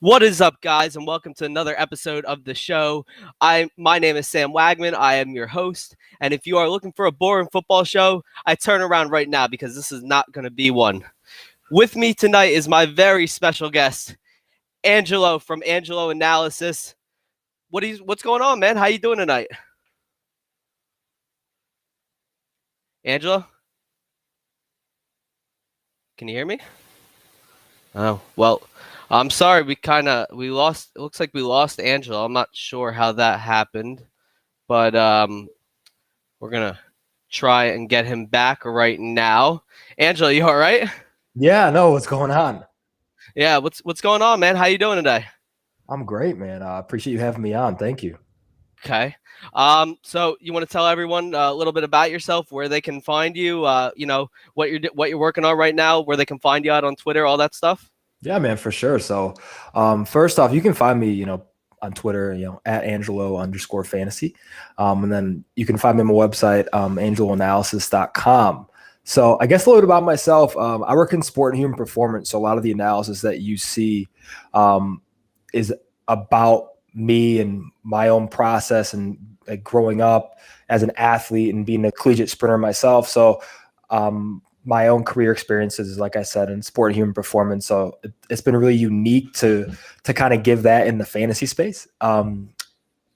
What is up, guys, and welcome to another episode of the show. My name is Sam Wagman. I am your host, and if you are looking for a boring football show, I turn around right now because this is not going to be one. With me tonight is my very special guest, Angelo from Angelo Analysis. What's going on, man? How you doing tonight, Angelo? Can you hear me? Oh well. I'm sorry. We lost. It looks like we lost Angelo. I'm not sure how that happened, but we're gonna try and get him back right now. Angela, you all right? Yeah, no, what's going on? Yeah, what's going on, man? How you doing today? I'm great, man. I appreciate you having me on. Thank you. Okay. So you want to tell everyone a little bit about yourself, where they can find you, what you're working on right now, where they can find you out on Twitter, all that stuff? Yeah, man, for sure. So, first off, you can find me, on Twitter, at Angelo_fantasy. And then you can find me on my website, angeloanalysis.com. So I guess a little bit about myself. I work in sport and human performance. So a lot of the analysis that you see is about me and my own process and like growing up as an athlete and being a collegiate sprinter myself. So my own career experiences, like I said, in sport and human performance. So it's been really unique to kind of give that in the fantasy space. And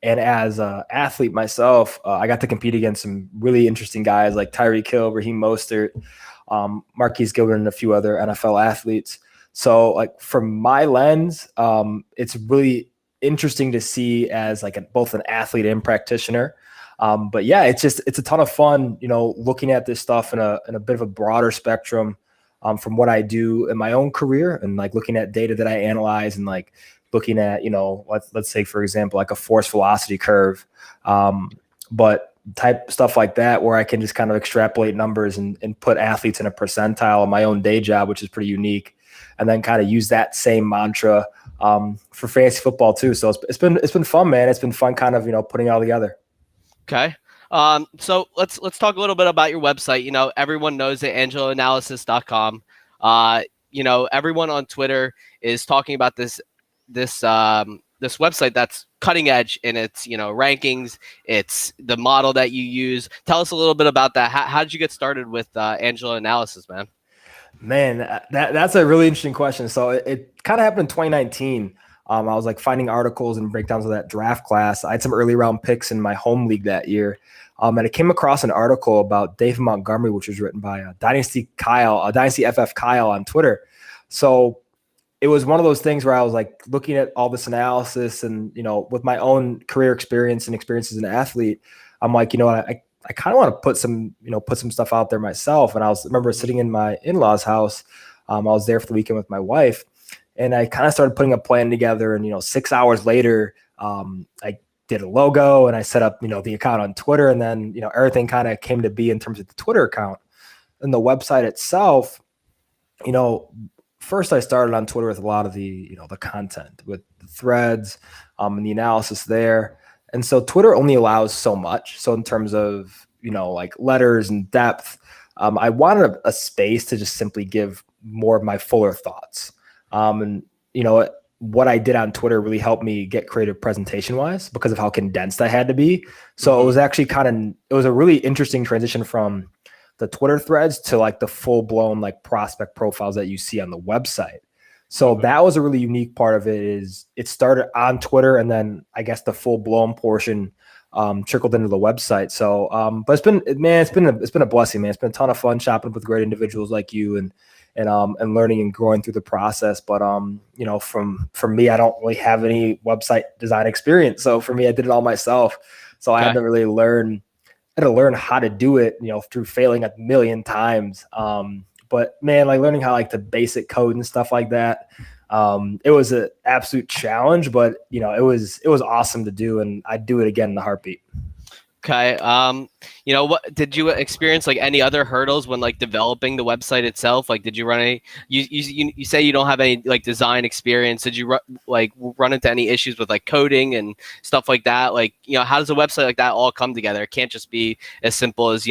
as an athlete myself, I got to compete against some really interesting guys like Tyreek Hill, Raheem Mostert, Marquise Gilbert, and a few other NFL athletes. So, like from my lens, it's really interesting to see as like both an athlete and practitioner. But yeah, it's a ton of fun, looking at this stuff in a bit of a broader spectrum, from what I do in my own career and like looking at data that I analyze and like looking at, let's say, for example, like a force velocity curve, but type stuff like that, where I can just kind of extrapolate numbers and put athletes in a percentile of my own day job, which is pretty unique. And then kind of use that same mantra for fantasy football too. So it's been fun, man. It's been fun kind of, putting it all together. Okay. So let's talk a little bit about your website. Everyone knows it, angeloanalysis.com. Everyone on Twitter is talking about this website that's cutting edge in its rankings. It's the model that you use. Tell us a little bit about that. How did you get started with Angelo Analysis, man? Man, that's a really interesting question. So it kind of happened in 2019. I was like finding articles and breakdowns of that draft class. I had some early round picks in my home league that year. And I came across an article about David Montgomery, which was written by Dynasty FF Kyle on Twitter. So it was one of those things where I was like looking at all this analysis and, with my own career experience and experience as an athlete, I'm like, I kind of want to put some stuff out there myself. And remember sitting in my in-laws house. I was there for the weekend with my wife, and I kind of started putting a plan together. And, 6 hours later, I did a logo and I set up, the account on Twitter. And then, everything kind of came to be in terms of the Twitter account and the website itself. First I started on Twitter with a lot of the content with the threads, and the analysis there. And so Twitter only allows so much. So in terms of, like letters and depth, I wanted a space to just simply give more of my fuller thoughts. And, what I did on Twitter really helped me get creative presentation wise because of how condensed I had to be. So it was actually it was a really interesting transition from the Twitter threads to like the full blown like prospect profiles that you see on the website. So that was a really unique part of it. Is it started on Twitter, and then I guess the full blown portion trickled into the website. So, but it's been a blessing, man. It's been a ton of fun shopping with great individuals like you and learning and growing through the process. But from me, I don't really have any website design experience. So for me, I did it all myself. So I had to really learn how to do it, through failing a million times. But man, like learning how like the basic code and stuff like that, it was an absolute challenge, but it was awesome to do, and I'd do it again in a heartbeat. Okay. You know, what did you experience like any other hurdles when like developing the website itself? Like, did you run any? You say you don't have any like design experience. Did you run into any issues with like coding and stuff like that? Like, you know, how does a website like that all come together? It can't just be as simple as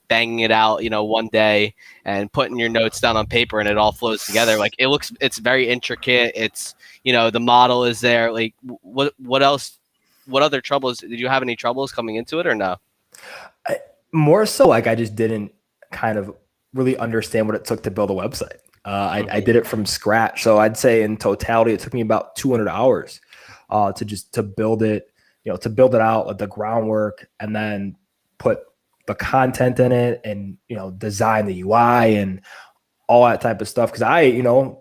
banging it out, one day and putting your notes down on paper and it all flows together. Like, it's very intricate. It's the model is there. Like, what else? What other troubles did you have? Any troubles coming into it or no? More so, like I just didn't kind of really understand what it took to build a website. I did it from scratch, so I'd say in totality, it took me about 200 hours to build it. To build it out, like the groundwork, and then put the content in it, and design the UI and all that type of stuff. Because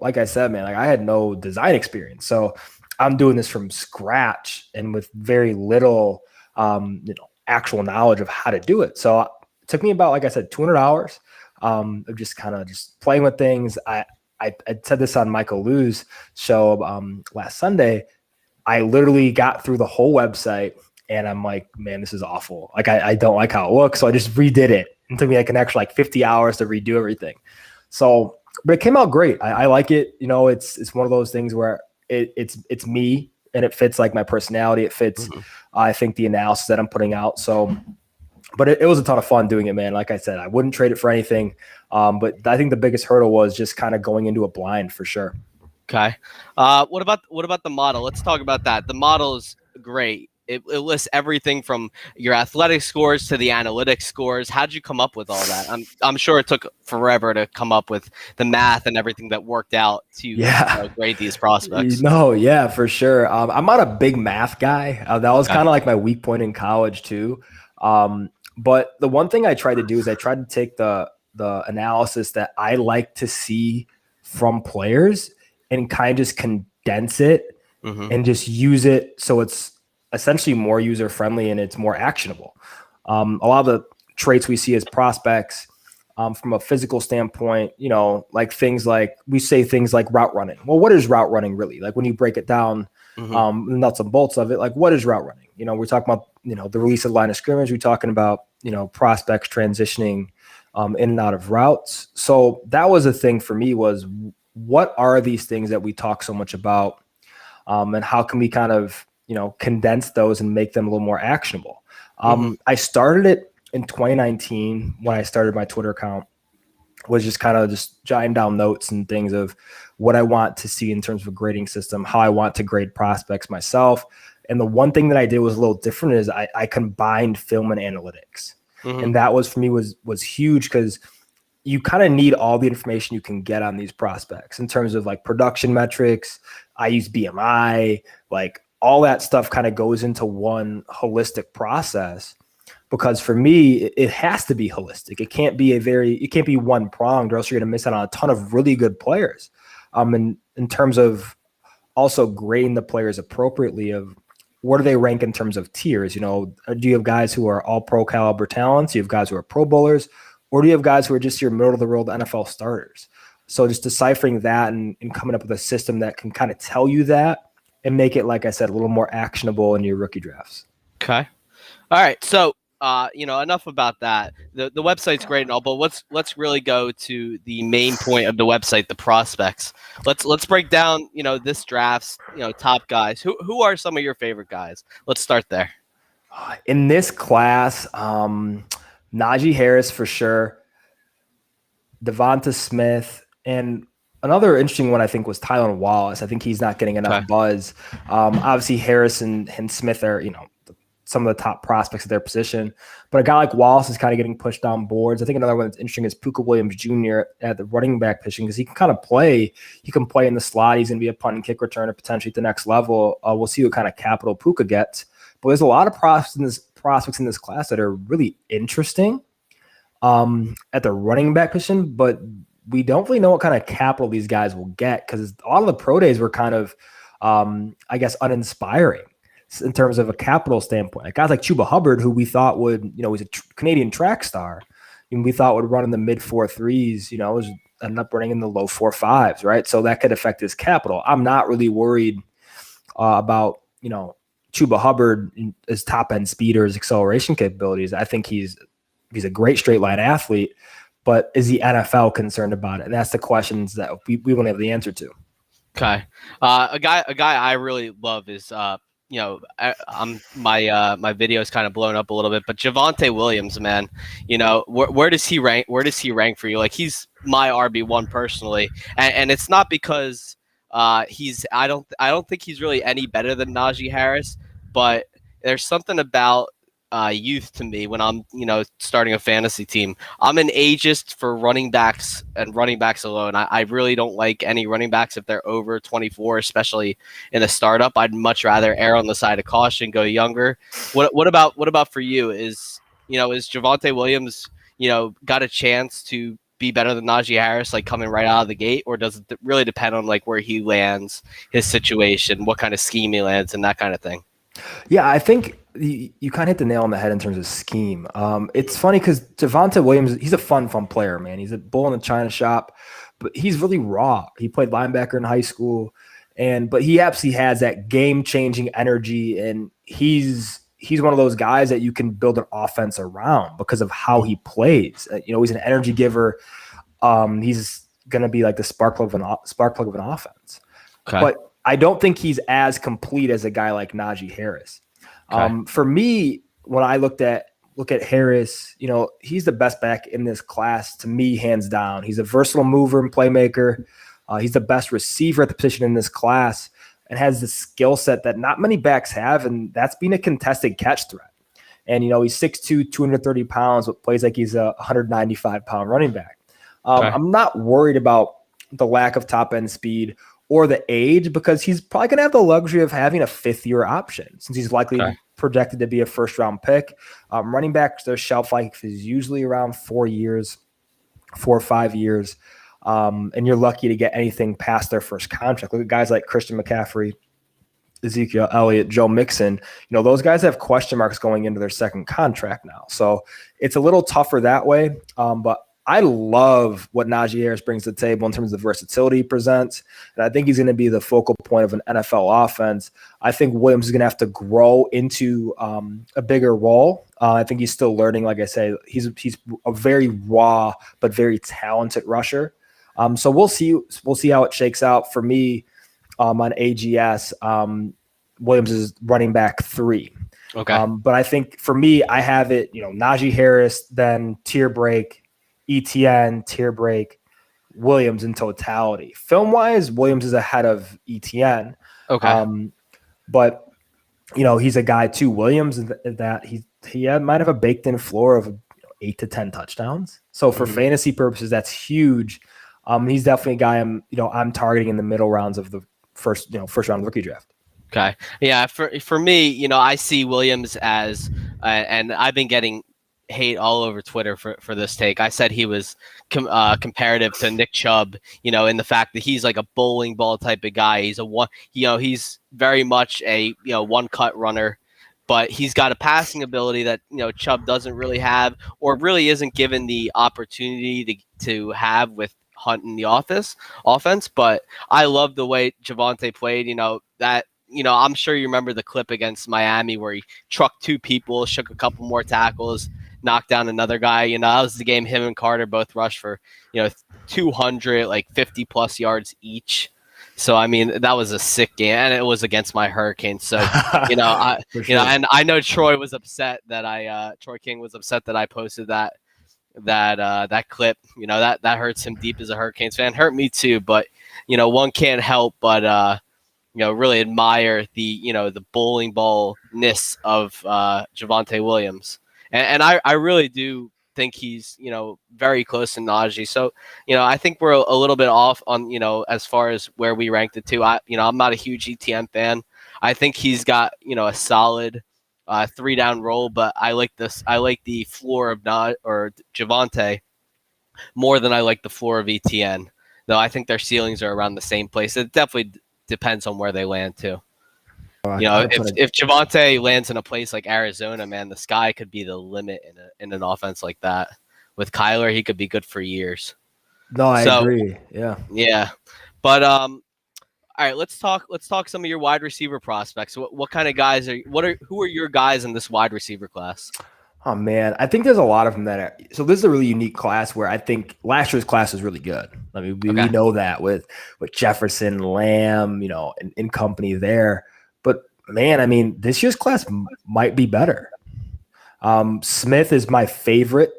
like I said, man, like I had no design experience, so I'm doing this from scratch and with very little, actual knowledge of how to do it. So it took me about, like I said, 200 hours of just kind of just playing with things. I said this on Michael Liu's show last Sunday. I literally got through the whole website and I'm like, man, this is awful. Like I don't like how it looks. So I just redid it. It took me like an extra 50 hours to redo everything. So, but it came out great. I like it. It's one of those things where it's me and it fits like my personality. It fits, I think, the analysis that I'm putting out. So, but it was a ton of fun doing it, man. Like I said, I wouldn't trade it for anything. But I think the biggest hurdle was just kind of going into a blind for sure. Okay. What about the model? Let's talk about that. The model is great. It lists everything from your athletic scores to the analytics scores. How'd you come up with all that? I'm sure it took forever to come up with the math and everything that worked out to grade these prospects. No, yeah, for sure. I'm not a big math guy. That was kind of like my weak point in college too. But the one thing I tried to do is I tried to take the analysis that I like to see from players and kind of just condense it and just use it so it's essentially more user friendly and it's more actionable. A lot of the traits we see as prospects from a physical standpoint, like things like we say things like route running. Well, what is route running really? Like when you break it down, the nuts and bolts of it, like what is route running? We're talking about, the release of the line of scrimmage. We're talking about, prospects transitioning in and out of routes. So that was a thing for me was what are these things that we talk so much about and how can we kind of, condense those and make them a little more actionable. I started it in 2019 when I started my Twitter account, was just kind of just jotting down notes and things of what I want to see in terms of a grading system, how I want to grade prospects myself. And the one thing that I did was a little different is I combined film and analytics. And that was for me was huge because you kind of need all the information you can get on these prospects in terms of like production metrics. I use BMI, like all that stuff kind of goes into one holistic process because for me, it has to be holistic. It can't be one pronged or else you're going to miss out on a ton of really good players. In terms of also grading the players appropriately of where do they rank in terms of tiers? Do you have guys who are all pro caliber talents? Do you have guys who are pro bowlers? Or do you have guys who are just your middle of the road NFL starters? So just deciphering that and coming up with a system that can kind of tell you that and make it, like I said, a little more actionable in your rookie drafts. Okay. All right. So, enough about that. The website's great and all, but let's really go to the main point of the website, the prospects. Let's break down, this draft's, top guys. Who are some of your favorite guys? Let's start there. In this class, Najee Harris for sure, Devonta Smith, and another interesting one I think was Tylan Wallace. I think he's not getting enough buzz. Obviously Harris and Smith are, some of the top prospects at their position, but a guy like Wallace is kind of getting pushed down boards. I think another one that's interesting is Puka Williams Jr. at the running back position because he can kind of play. He can play in the slot. He's going to be a punt and kick returner potentially at the next level. We'll see what kind of capital Puka gets. But there's a lot of prospects in this class that are really interesting at the running back position, but we don't really know what kind of capital these guys will get because a lot of the pro days were kind of, I guess, uninspiring in terms of a capital standpoint. Like guys like Chuba Hubbard, who we thought would, he's a Canadian track star, and we thought would run in the mid 4.3s, was ended up running in the low 4.5s, right? So that could affect his capital. I'm not really worried about, Chuba Hubbard, his top end speed or his acceleration capabilities, I think he's a great straight line athlete. But is the NFL concerned about it? And that's the questions that we won't have the answer to. Okay. A guy I really love is my video is kind of blown up a little bit, but Javonte Williams, man, where does he rank? Where does he rank for you? Like, he's my RB1 personally, and it's not because I don't think he's really any better than Najee Harris, but there's something about youth to me when I'm starting a fantasy team. I'm an ageist for running backs and running backs alone. I really don't like any running backs if they're over 24, especially in a startup. I'd much rather err on the side of caution, go younger. What about for you? Is Javonte Williams got a chance to be better than Najee Harris, like coming right out of the gate, or does it really depend on like where he lands, his situation, what kind of scheme he lands, and that kind of thing? Yeah, I think you kind of hit the nail on the head in terms of scheme. It's funny because Javonte Williams, he's a fun player, man. He's a bull in the china shop, but he's really raw. He played linebacker in high school, but he absolutely has that game-changing energy, and he's one of those guys that you can build an offense around because of how he plays. He's an energy giver. He's going to be like the spark plug of an offense. Okay. But I don't think he's as complete as a guy like Najee Harris. Okay. For me, when I look at Harris, he's the best back in this class to me, hands down. He's a versatile mover and playmaker. He's the best receiver at the position in this class and has the skill set that not many backs have, and that's being a contested catch threat. And, he's 6'2", 230 pounds, but plays like he's a 195-pound running back. Okay. I'm not worried about the lack of top-end speed or the age, because he's probably going to have the luxury of having a fifth-year option since he's likely projected to be a first-round pick. Running backs, their shelf life is usually around 4 or 5 years, and you're lucky to get anything past their first contract. Look at guys like Christian McCaffrey, Ezekiel Elliott, Joe Mixon. Those guys have question marks going into their second contract now. So it's a little tougher that way, but I love what Najee Harris brings to the table in terms of the versatility he presents, and I think he's going to be the focal point of an NFL offense. I think Williams is going to have to grow into a bigger role. I think he's still learning. Like I say, he's a very raw but very talented rusher. So we'll see how it shakes out. For me, on AGS, Williams is running back 3. Okay, but I think for me, I have it. Najee Harris, then tier break. ETN, tier break, Williams in totality. Film-wise, Williams is ahead of ETN. Okay. But, he's a guy too, Williams, that he might have a baked-in floor of 8 to 10 touchdowns. So for fantasy purposes, that's huge. He's definitely a guy I'm targeting in the middle rounds of the first round rookie draft. Okay. Yeah, for me, I see Williams as and I've been getting hate all over Twitter for this take. I said he was comparative to Nick Chubb, in the fact that he's like a bowling ball type of guy. He's he's very much a one cut runner, but he's got a passing ability that Chubb doesn't really have, or really isn't given the opportunity to have with Hunt in the offense. But I love the way Javonte played. I'm sure you remember the clip against Miami where he trucked 2 people, shook a couple more tackles, knocked down another guy. That was the game him and Carter both rushed for 200, like 50 plus yards each. So I mean, that was a sick game, and it was against my Hurricanes. So and I know Troy was upset that Troy King was upset that I posted that clip. That hurts him deep as a Hurricanes fan. Hurt me too, but one can't help but really admire the bowling ball-ness of Javonte Williams. And I really do think he's, very close to Najee. So, I think we're a little bit off on, as far as where we ranked the two. I'm not a huge ETN fan. I think he's got, a solid 3-down role, but I like the floor of Javonte more than I like the floor of ETN. Though I think their ceilings are around the same place. It definitely depends on where they land too. If Javonte lands in a place like Arizona, man, the sky could be the limit in an offense like that. With Kyler, he could be good for years. No, I agree. Yeah. Yeah. But All right, let's talk. Let's talk some of your wide receiver prospects. What kind of guys are? Who are your guys in this wide receiver class? Oh man, I think there's a lot of them that are. So this is a really unique class where I think last year's class was really good. I mean, we Okay. know that with Jefferson, Lamb, and company there. But man, I mean, this year's class might be better. Smith is my favorite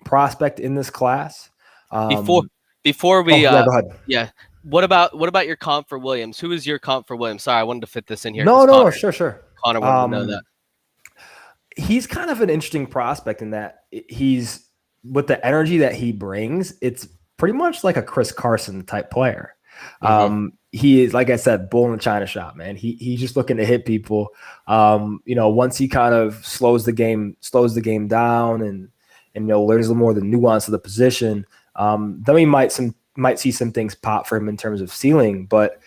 prospect in this class. Before before we yeah, go ahead. yeah. What about your comp for Williams? Who is your comp for Williams? Sorry, I wanted to fit this in here. No, sure. Connor wanted to know that. He's kind of an interesting prospect in that he's with the energy that he brings. It's pretty much like a Chris Carson type player. He is, like I said, bull in the china shop, man. He's just looking to hit people. Once he kind of slows the game down and learns a little more of the nuance of the position, then we might see some things pop for him in terms of ceiling. But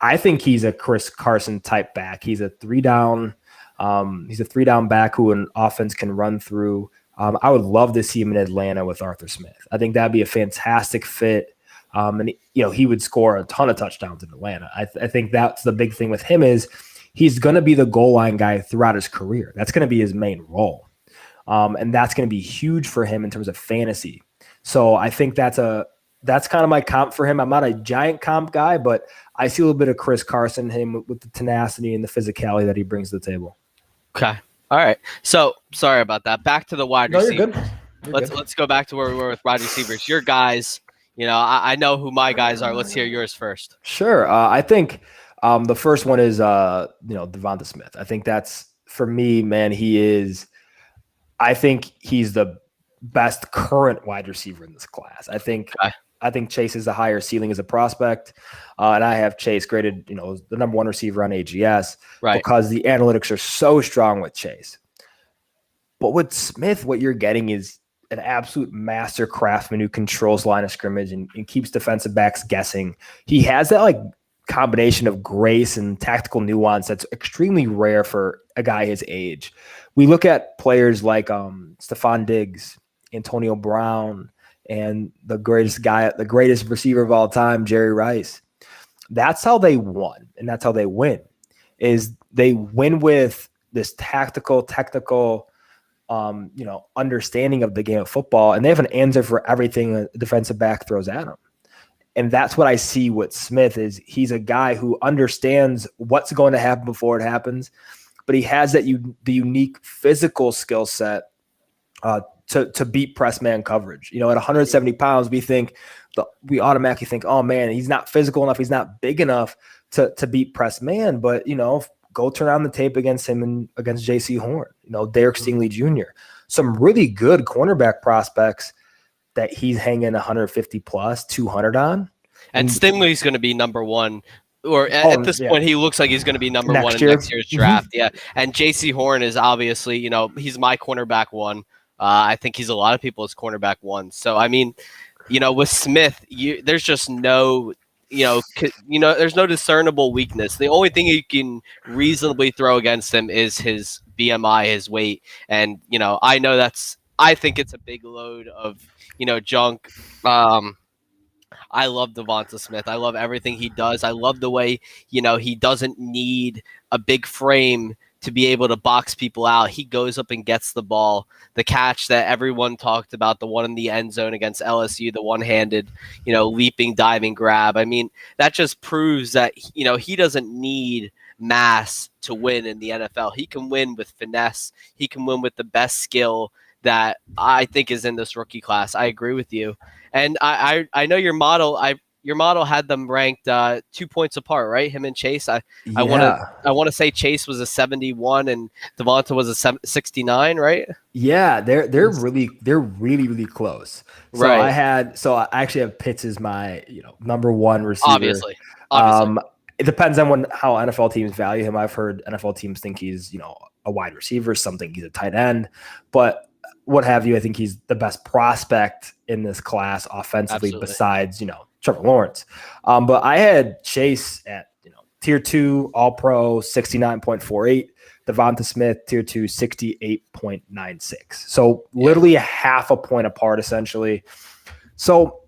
I think he's a Chris Carson type back. He's a three down back who an offense can run through. I would love to see him in Atlanta with Arthur Smith. I think that'd be a fantastic fit. And he would score a ton of touchdowns in Atlanta. I think that's the big thing with him is he's going to be the goal line guy throughout his career. That's going to be his main role. And that's going to be huge for him in terms of fantasy. So I think that's kind of my comp for him. I'm not a giant comp guy, but I see a little bit of Chris Carson, him with the tenacity and the physicality that he brings to the table. Okay. All right. So sorry about that. Back to the wide receiver. You're good. Let's go back to where we were with wide receivers. Your guys, I know who my guys are. Let's hear yours first. Sure. I think the first one is Devonta Smith. I think that's, for me, man, I think he's the best current wide receiver in this class. I think Chase is a higher ceiling as a prospect, and I have Chase graded, the number one receiver on AGS, right? Because the analytics are so strong with Chase. But with Smith, what you're getting is an absolute master craftsman who controls line of scrimmage and keeps defensive backs guessing. He has that combination of grace and tactical nuance that's extremely rare for a guy his age. We look at players like Stephon Diggs, Antonio Brown, and the greatest receiver of all time, Jerry Rice. That's how they won, and that's how they win. Is they win with this technical, understanding of the game of football, and they have an answer for everything a defensive back throws at them. And that's what I see with Smith is he's a guy who understands what's going to happen before it happens, but he has the unique physical skill set to beat press man coverage. At 170 pounds, we automatically think, oh man, he's not physical enough. He's not big enough to beat press man. But, go turn on the tape against him and against J.C. Horn, Derek Stingley Jr., some really good cornerback prospects that he's hanging 150 plus 200 on. And Stingley's going to be number one. Or at this point, he looks like he's going to be number one in next year's draft. Yeah. And J.C. Horn is obviously, he's my cornerback one. I think he's a lot of people's cornerback one. So, I mean, with Smith, there's just no, there's no discernible weakness. The only thing you can reasonably throw against him is his BMI, his weight. And, I think it's a big load of, junk. I love Devonta Smith. I love everything he does. I love the way, he doesn't need a big frame to be able to box people out. He goes up and gets the ball. The catch that everyone talked about, the one in the end zone against LSU, the one-handed, leaping, diving grab. I mean, that just proves that, he doesn't need mass to win in the NFL. He can win with finesse. He can win with the best skill that I think is in this rookie class. I agree with you. And I know your model had them ranked 2 points apart, right? Him and Chase. I want to say Chase was a 71 and Devonta was a 69, right? Yeah, they're really close. So right. I actually have Pitts as my number one receiver. Obviously. It depends on how NFL teams value him. I've heard NFL teams think he's a wide receiver, some think he's a tight end, but what have you? I think he's the best prospect in this class offensively. Absolutely. Besides Trevor Lawrence. But I had Chase at tier 2 all pro 69.48, Devonta Smith tier 2 68.96. So literally a half a point apart essentially. So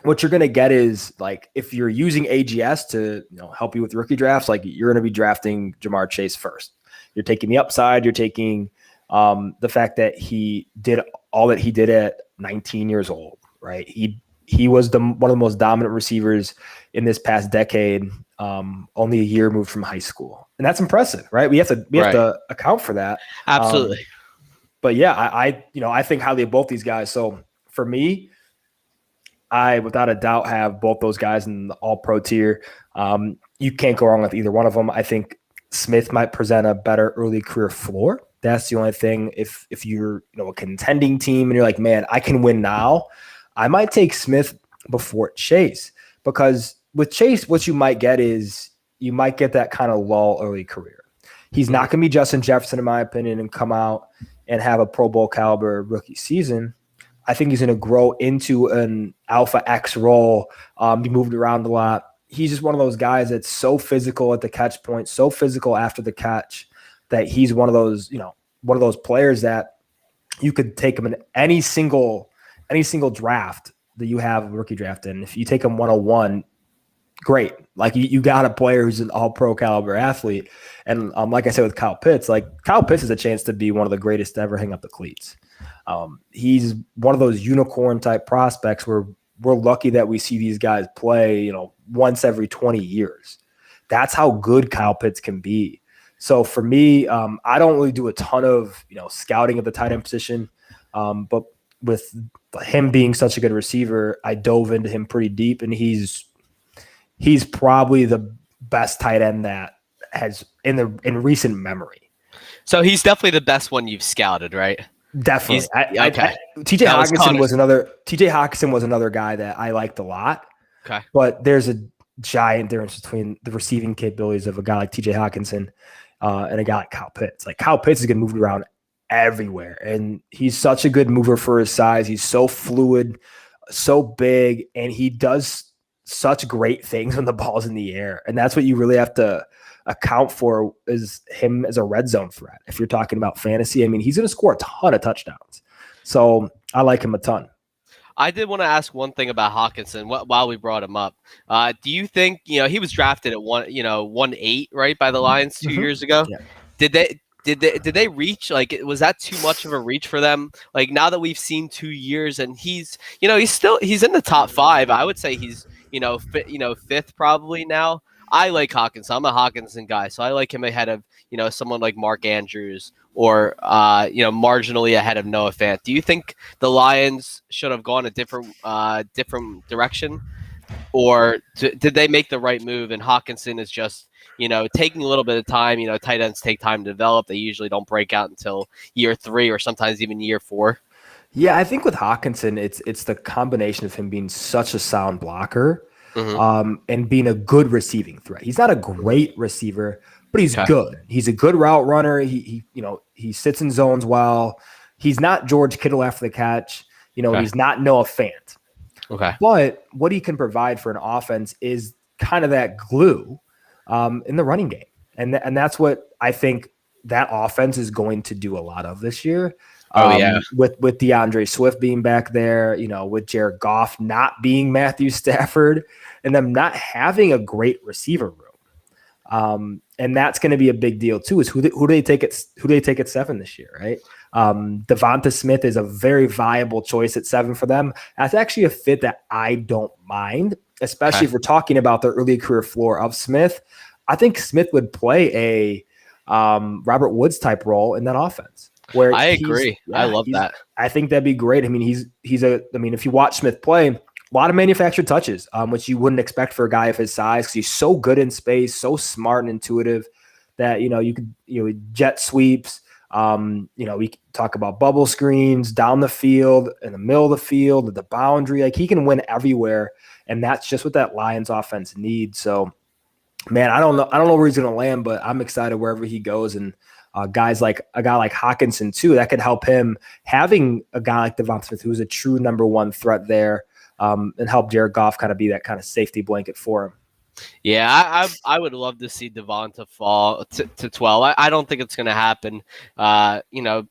what you're going to get is like if you're using AGS to help you with rookie drafts, like you're going to be drafting Jamar Chase first. You're taking the upside. You're taking the fact that he did all that he did at 19 years old, right? He was one of the most dominant receivers in this past decade. Only a year moved from high school, and that's impressive, right? We have to account for that. Absolutely. But yeah, I think highly of both these guys. So for me, I without a doubt have both those guys in the All-Pro tier. You can't go wrong with either one of them. I think Smith might present a better early career floor. That's the only thing. If you're a contending team and you're like, man, I can win now, I might take Smith before Chase, because with Chase, what you might get is you might get that kind of lull early career. He's not going to be Justin Jefferson, in my opinion, and come out and have a Pro Bowl caliber rookie season. I think he's going to grow into an alpha X role, be moved around a lot. He's just one of those guys that's so physical at the catch point, so physical after the catch, that he's one of those players that you could take him in any single draft that you have a rookie draft in. If you take him 101, great. Like you got a player who's an all-pro caliber athlete. And like I said with Kyle Pitts, like Kyle Pitts has a chance to be one of the greatest to ever hang up the cleats. He's one of those unicorn type prospects where we're lucky that we see these guys play, once every 20 years. That's how good Kyle Pitts can be. So for me, I don't really do a ton of, scouting at the tight end position. But with him being such a good receiver, I dove into him pretty deep, and he's probably the best tight end that has in recent memory. So he's definitely the best one you've scouted, right? Definitely. Okay. TJ Hockenson was another guy that I liked a lot. Okay. But there's a giant difference between the receiving capabilities of a guy like TJ Hockenson and a guy like Kyle Pitts. Like Kyle Pitts is getting moved around everywhere, and he's such a good mover for his size. He's so fluid, so big, and he does such great things when the ball's in the air. And that's what you really have to account for, is him as a red zone threat. If you're talking about fantasy, I mean, he's going to score a ton of touchdowns. So I like him a ton. I did want to ask one thing about Hockenson while we brought him up. Do you think, he was drafted at 1-8, right, by the Lions 2 years ago? Yeah. Did they reach, like, was that too much of a reach for them? Like, now that we've seen 2 years and he's in the top 5, I would say he's, fifth probably now. I like Hockenson. I'm a Hockenson guy, so I like him ahead of, someone like Mark Andrews or, marginally ahead of Noah Fant. Do you think the Lions should have gone a different direction, or did they make the right move? And Hockenson is just, taking a little bit of time. Tight ends take time to develop. They usually don't break out until year 3 or sometimes even year 4. Yeah, I think with Hockenson, it's the combination of him being such a sound blocker, and being a good receiving threat. He's not a great receiver, but he's good. He's a good route runner. He sits in zones well. He's not George Kittle after the catch. He's not Noah Fant. Okay. But what he can provide for an offense is kind of that glue in the running game. And that's what I think that offense is going to do a lot of this year. With DeAndre Swift being back there, with Jared Goff not being Matthew Stafford, and them not having a great receiver room. And that's going to be a big deal too, is who do they take at 7 this year, right? Devonta Smith is a very viable choice at 7 for them. That's actually a fit that I don't mind, especially if we're talking about the early career floor of Smith. I think Smith would play a Robert Woods type role in that offense. Where I agree. I love that. I think that'd be great. I mean, if you watch Smith play, a lot of manufactured touches, which you wouldn't expect for a guy of his size, because he's so good in space, so smart and intuitive that, you could, jet sweeps. We talk about bubble screens down the field, in the middle of the field, at the boundary. Like, he can win everywhere. And that's just what that Lions offense needs. So, man, I don't know where he's going to land, but I'm excited wherever he goes. And guys like a guy like Hockenson too, that could help him, having a guy like Devonta Smith, who's a true number 1 threat there, and help Jared Goff kind of be that kind of safety blanket for him. Yeah, I would love to see Devonta fall to 12. I don't think it's going to happen.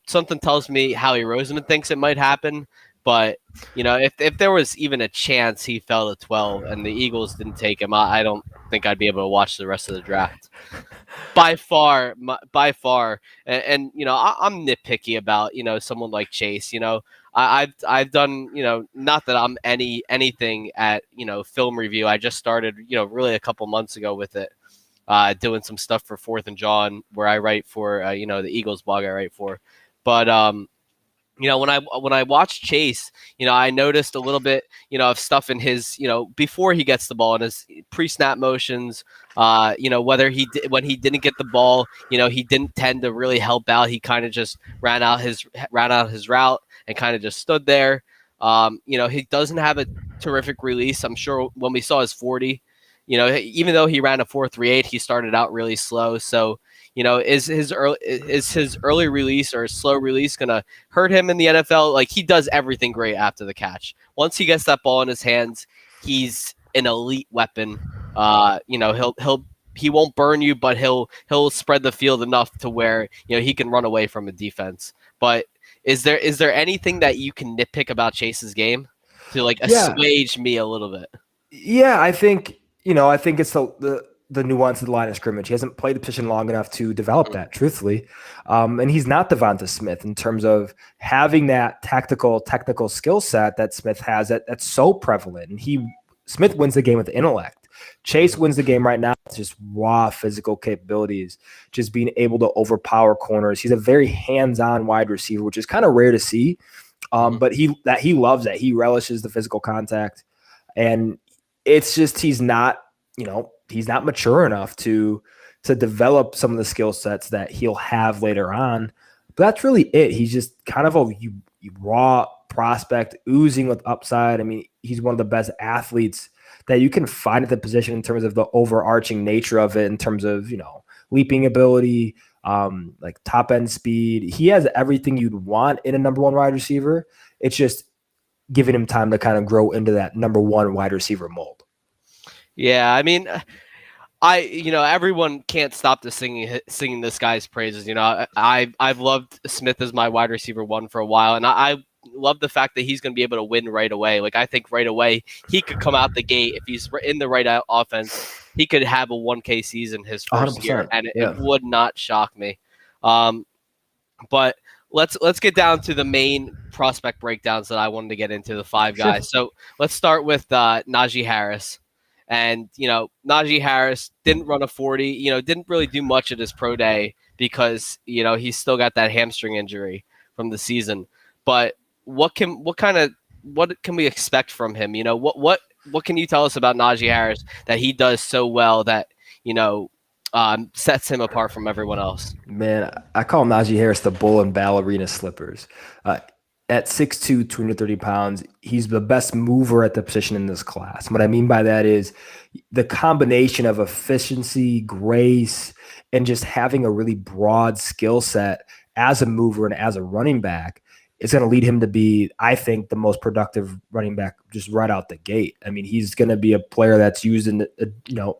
Something tells me Howie Roseman thinks it might happen, But if there was even a chance he fell to 12 and the Eagles didn't take him, I don't think I'd be able to watch the rest of the draft. By far. And I'm nitpicky about someone like Chase. I've done not that I'm anything at film review. I just started really a couple months ago with it, doing some stuff for Fourth and John where I write for the Eagles blog I write for, but when I watched Chase, I noticed a little bit, of stuff in his, before he gets the ball in his pre-snap motions, whether when he didn't get the ball, he didn't tend to really help out. He kind of just ran out his route and kind of just stood there. He doesn't have a terrific release. I'm sure when we saw his 40, even though he ran a 4.38, he started out really slow. So, is his early release or his slow release going to hurt him in the NFL? Like, he does everything great after the catch. Once he gets that ball in his hands, he's an elite weapon. He won't burn you, but he'll spread the field enough to where he can run away from a defense. But is there anything that you can nitpick about Chase's game to assuage me a little bit? Yeah, I think it's the nuance of the line of scrimmage. He hasn't played the position long enough to develop that, truthfully. And he's not Devonta Smith in terms of having that technical skill set that Smith has that's so prevalent. And Smith wins the game with intellect. Chase wins the game right now with just raw physical capabilities, just being able to overpower corners. He's a very hands-on wide receiver, which is kind of rare to see. But he loves that. He relishes the physical contact. And it's just he's not mature enough to develop some of the skill sets that he'll have later on. But that's really it. He's just kind of a raw prospect oozing with upside. I mean, he's one of the best athletes that you can find at the position in terms of the overarching nature of it, in terms of, leaping ability, like top end speed. He has everything you'd want in a number one wide receiver. It's just giving him time to kind of grow into that number one wide receiver mold. Yeah, I mean, everyone can't stop singing this guy's praises. I've loved Smith as my wide receiver one for a while, and I love the fact that he's going to be able to win right away. Like, I think right away he could come out the gate if he's in the right offense. He could have a 1K season his first year, and it would not shock me. But let's get down to the main prospect breakdowns that I wanted to get into, the five guys. So let's start with Najee Harris. And, Najee Harris didn't run a 40, didn't really do much at his pro day because, he's still got that hamstring injury from the season. But what can we expect from him? What can you tell us about Najee Harris that he does so well that, sets him apart from everyone else? Man, I call Najee Harris the bull in ballerina slippers. At 6'2", 230 pounds, he's the best mover at the position in this class. What I mean by that is the combination of efficiency, grace, and just having a really broad skill set as a mover and as a running back is going to lead him to be, I think, the most productive running back just right out the gate. I mean, he's going to be a player that's used in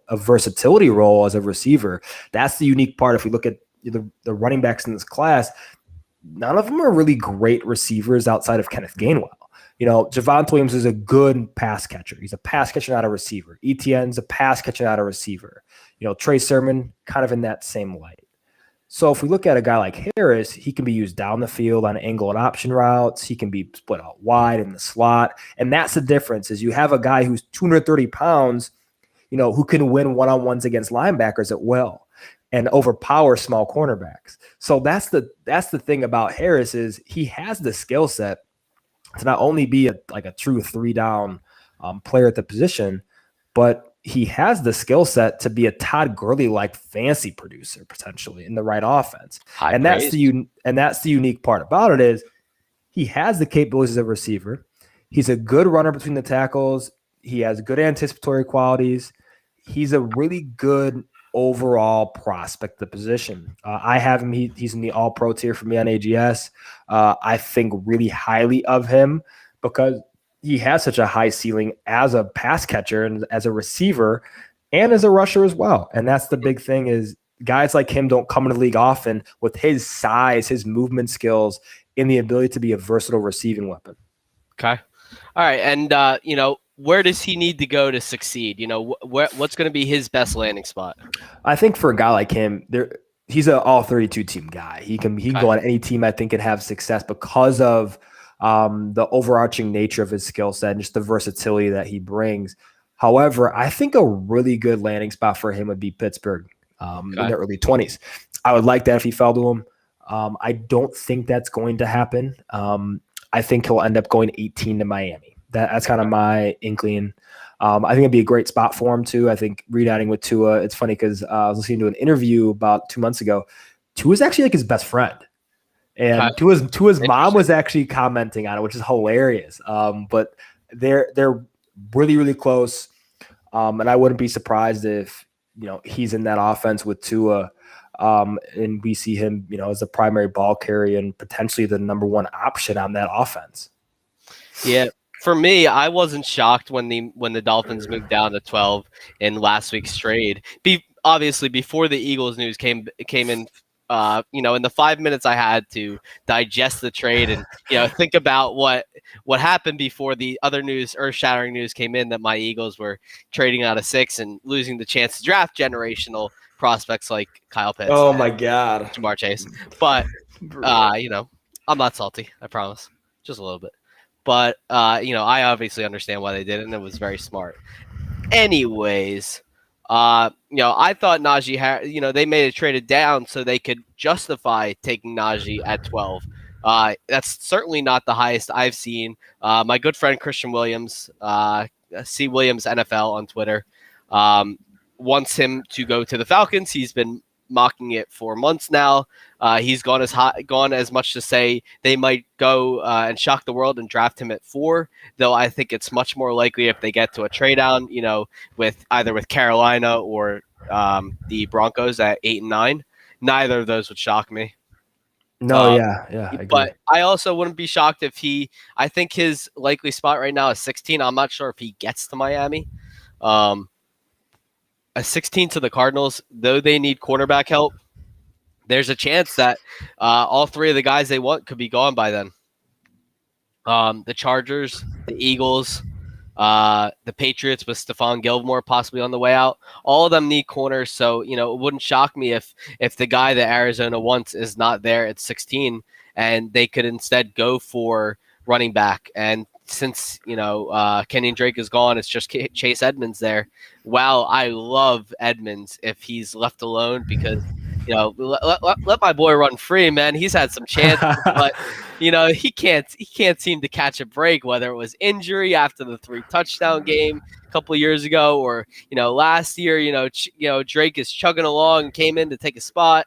a versatility role as a receiver. That's the unique part. If we look at the running backs in this class, none of them are really great receivers outside of Kenneth Gainwell. Javonte Williams is a good pass catcher. He's a pass catcher, not a receiver. Etienne's a pass catcher, not a receiver. Trey Sermon, kind of in that same light. So if we look at a guy like Harris, he can be used down the field on angle and option routes. He can be split out wide in the slot. And that's the difference, is you have a guy who's 230 pounds, who can win one-on-ones against linebackers at will and overpower small cornerbacks. So that's the thing about Harris, is he has the skill set to not only be a true 3-down player at the position, but he has the skill set to be a Todd Gurley-like fancy producer potentially in the right offense. And that's the unique part about it, is he has the capabilities as a receiver. He's a good runner between the tackles. He has good anticipatory qualities. He's a really good overall prospect of the position. I have him. He's in the all-pro tier for me on AGS. I think really highly of him because he has such a high ceiling as a pass catcher and as a receiver and as a rusher as well. And that's the big thing, is guys like him don't come into the league often with his size, his movement skills, and the ability to be a versatile receiving weapon. Okay. All right. And, where does he need to go to succeed? What's going to be his best landing spot? I think for a guy like him, he's an all 32 team guy. He can Okay. go on any team I think and have success because of the overarching nature of his skill set and just the versatility that he brings. However, I think a really good landing spot for him would be Pittsburgh in the early 20s. I would like that if he fell to him. I don't think that's going to happen. I think he'll end up going 18 to Miami. That's kind of my inkling. I think it'd be a great spot for him too. I think reuniting with Tua. It's funny because I was listening to an interview about 2 months ago. Tua's actually like his best friend, and Tua's mom was actually commenting on it, which is hilarious. But they're really really close, and I wouldn't be surprised if he's in that offense with Tua. And we see him, as the primary ball carrier and potentially the number one option on that offense. Yeah, for me, I wasn't shocked when the Dolphins moved down to 12 in last week's trade. Obviously, before the Eagles news came in, in the 5 minutes I had to digest the trade and think about what happened before the other news, earth-shattering news came in that my Eagles were trading out of 6 and losing the chance to draft generational prospects like Kyle Pitts. Oh my God, Ja'Marr Chase. But I'm not salty. I promise, just a little bit. But I obviously understand why they did it, and it was very smart. Anyways, I thought Najee Harris, they made it traded down so they could justify taking Najee at 12. That's certainly not the highest I've seen. My good friend Christian Williams, C. Williams NFL on Twitter, wants him to go to the Falcons. He's been mocking it for months now. He's gone as much to say they might go and shock the world and draft him at 4. Though I think it's much more likely if they get to a trade down, with Carolina or the Broncos at 8 and 9. Neither of those would shock me. No, yeah, I agree. But I also wouldn't be shocked if I think his likely spot right now is 16. I'm not sure if he gets to Miami. A 16 to the Cardinals, though they need cornerback help, there's a chance that all 3 of the guys they want could be gone by then. The Chargers, the Eagles, the Patriots with Stephon Gilmore possibly on the way out. All of them need corners, so it wouldn't shock me if the guy that Arizona wants is not there at 16, and they could instead go for running back. And since Kenyon Drake is gone, it's just Chase Edmonds there. Wow, I love Edmonds if he's left alone because let my boy run free, man. He's had some chances, but he can't seem to catch a break. Whether it was injury after the 3 touchdown game a couple of years ago, or last year, Drake is chugging along and came in to take a spot.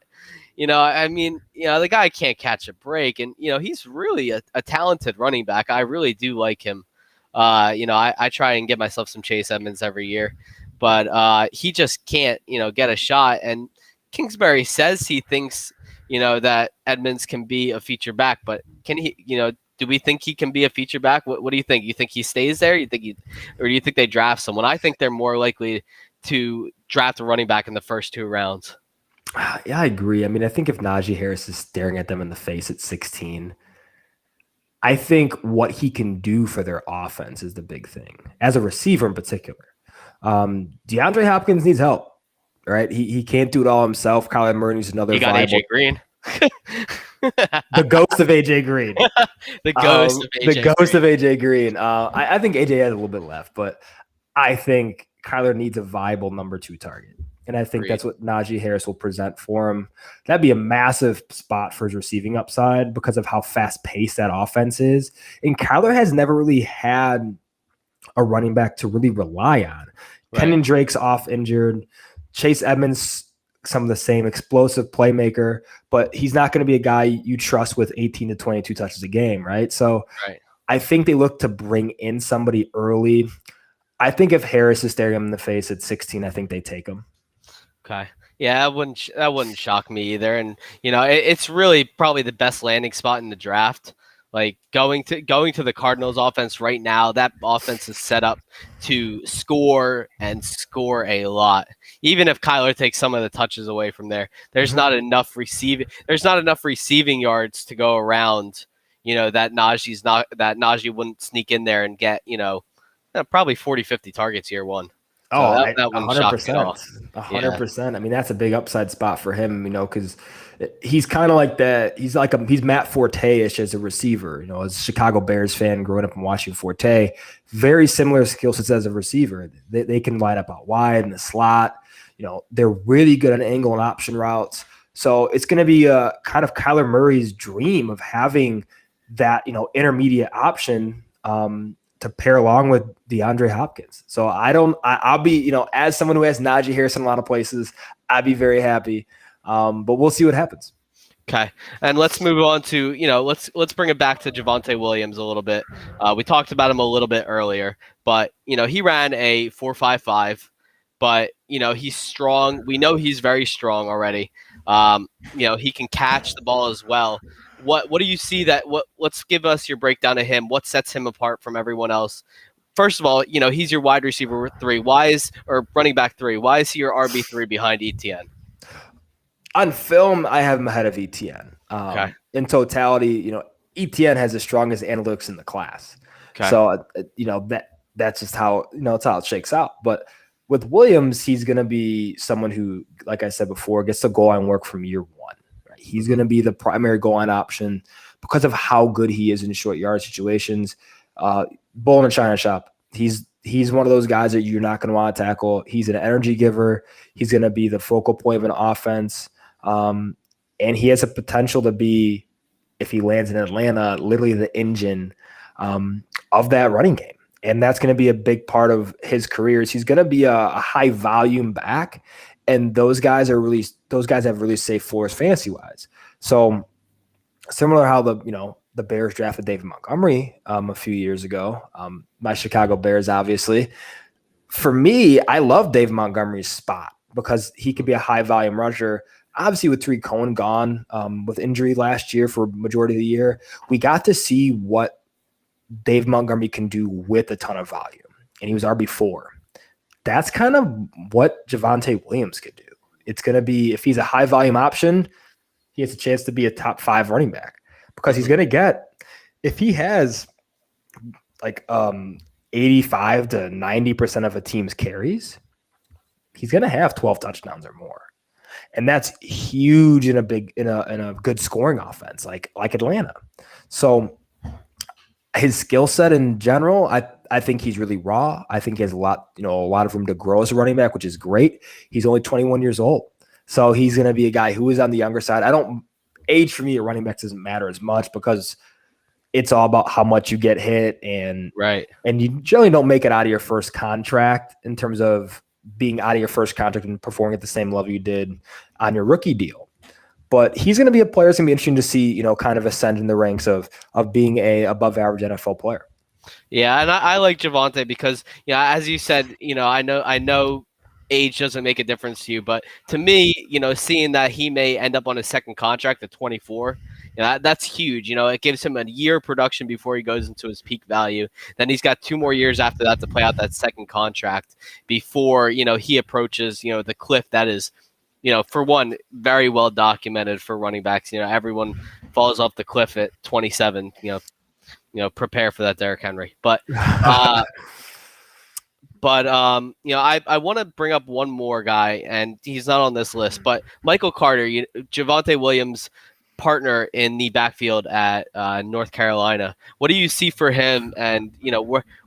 The guy can't catch a break, and he's really a talented running back. I really do like him. I try and get myself some Chase Edmonds every year, but he just can't get a shot. And Kingsbury says he thinks that Edmonds can be a feature back, but can he? Do we think he can be a feature back? What do you think? You think he stays there? Or do you think they draft someone? I think they're more likely to draft a running back in the first 2 rounds. Yeah, I agree. I mean, I think if Najee Harris is staring at them in the face at 16, I think what he can do for their offense is the big thing, as a receiver in particular. DeAndre Hopkins needs help, right? He can't do it all himself. Kyler Murray needs another. You got AJ Green. The ghost of AJ Green. The ghost of AJ Green. I think AJ has a little bit left, but I think Kyler needs a viable number 2 target. And I think that's what Najee Harris will present for him. That'd be a massive spot for his receiving upside because of how fast-paced that offense is. And Kyler has never really had a running back to really rely on. Right. Kenyon Drake's off injured. Chase Edmonds, some of the same explosive playmaker, but he's not going to be a guy you trust with 18 to 22 touches a game, right? So I think they look to bring in somebody early. I think if Harris is staring him in the face at 16, I think they take him. Okay. Yeah, that wouldn't shock me either. And it's really probably the best landing spot in the draft. Like going to the Cardinals offense right now, that offense is set up to score and score a lot. Even if Kyler takes some of the touches away from there, there's not enough receiving yards to go around, that Najee wouldn't sneak in there and get, probably 40, 50 targets year one. So Oh, that wouldn't shock me at all. 100%. I mean, that's a big upside spot for him, because he's kind of like that. He's Matt Forte-ish as a receiver, as a Chicago Bears fan growing up and watching Forte. Very similar skill sets as a receiver. They can line up out wide in the slot. They're really good at angle and option routes. So it's going to be a kind of Kyler Murray's dream of having that, intermediate option to pair along with DeAndre Hopkins. So I'll be, as someone who has Najee Harris in a lot of places, I'd be very happy. But we'll see what happens. Okay. And let's move on to, let's bring it back to Javonte Williams a little bit. We talked about him a little bit earlier, but, he ran a 4.55, but, he's strong. We know he's very strong already. He can catch the ball as well. What do you see let's give us your breakdown of him. What sets him apart from everyone else? First of all, he's your wide receiver 3. Or running back 3? Why is he your RB3 behind ETN? On film, I have him ahead of ETN. Okay. In totality, ETN has the strongest analytics in the class. Okay. So, that's just how, it's how it shakes out. But with Williams, he's going to be someone who, like I said before, gets the goal line work from year one. Right? He's going to be the primary goal line option because of how good he is in short yard situations. Bull in a china shop. He's one of those guys that you're not going to want to tackle. He's an energy giver. He's going to be the focal point of an offense. And he has a potential to be, if he lands in Atlanta, literally the engine of that running game. And that's going to be a big part of his career. He's going to be a high volume back. And those guys have really safe floors fantasy wise. So similar to how the Bears drafted David Montgomery a few years ago, my Chicago Bears, obviously. For me, I love David Montgomery's spot because he could be a high volume rusher. Obviously, with Tariq Cohen gone with injury last year for majority of the year, we got to see what Dave Montgomery can do with a ton of volume, and he was RB4. That's kind of what Javonte Williams could do. It's going to be, if he's a high volume option, he has a chance to be a top 5 running back because he's going to get, if he has like 85 to 90% of a team's carries, he's going to have 12 touchdowns or more. And that's huge in a good scoring offense like Atlanta. So his skill set in general, I think he's really raw. I think he has a lot of room to grow as a running back, which is great. He's only 21 years old. So he's going to be a guy who is on the younger side. Age for me at running backs doesn't matter as much because it's all about how much you get hit and you generally don't make it out of your first contract in terms of being out of your first contract and performing at the same level you did on your rookie deal. But he's going to be a player. It's going to be interesting to see, kind of ascend in the ranks of being a above average NFL player. Yeah, and I like Javonte because, as you said, I know age doesn't make a difference to you, but to me, seeing that he may end up on his second contract at 24, that's huge. It gives him a year production before he goes into his peak value. Then he's got 2 more years after that to play out that second contract before, he approaches, the cliff that is, for one, very well documented for running backs. Everyone falls off the cliff at 27. Prepare for that, Derrick Henry. But, I want to bring up one more guy, and he's not on this list. But Michael Carter, Javonte Williams' partner in the backfield at North Carolina. What do you see for him, and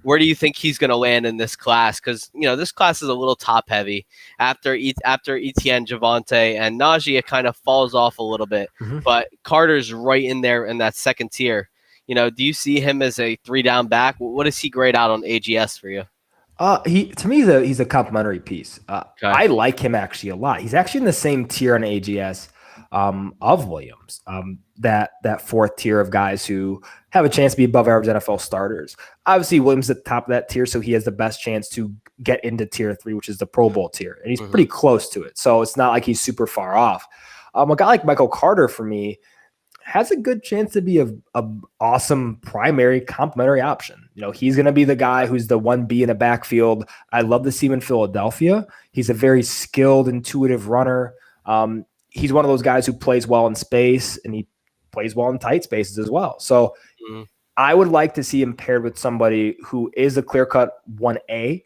where do you think he's going to land in this class? Because this class is a little top heavy. After Etienne, Javonte, and Najee, it kind of falls off a little bit. Mm-hmm. But Carter's right in there in that second tier. Do you see him as a 3-down back? What does he grade out on AGS for you? To me, he's a complimentary piece. Okay. I like him actually a lot. He's actually in the same tier on AGS of Williams, that fourth tier of guys who have a chance to be above average NFL starters. Obviously, Williams is at the top of that tier, so he has the best chance to get into tier 3, which is the Pro Bowl tier, and he's pretty close to it. So it's not like he's super far off. A guy like Michael Carter, for me, has a good chance to be a awesome primary complementary option. He's going to be the guy who's the 1B in a backfield. I love to see him in Philadelphia. He's a very skilled, intuitive runner. He's one of those guys who plays well in space, and he plays well in tight spaces as well. So Mhm. I would like to see him paired with somebody who is a clear-cut 1A.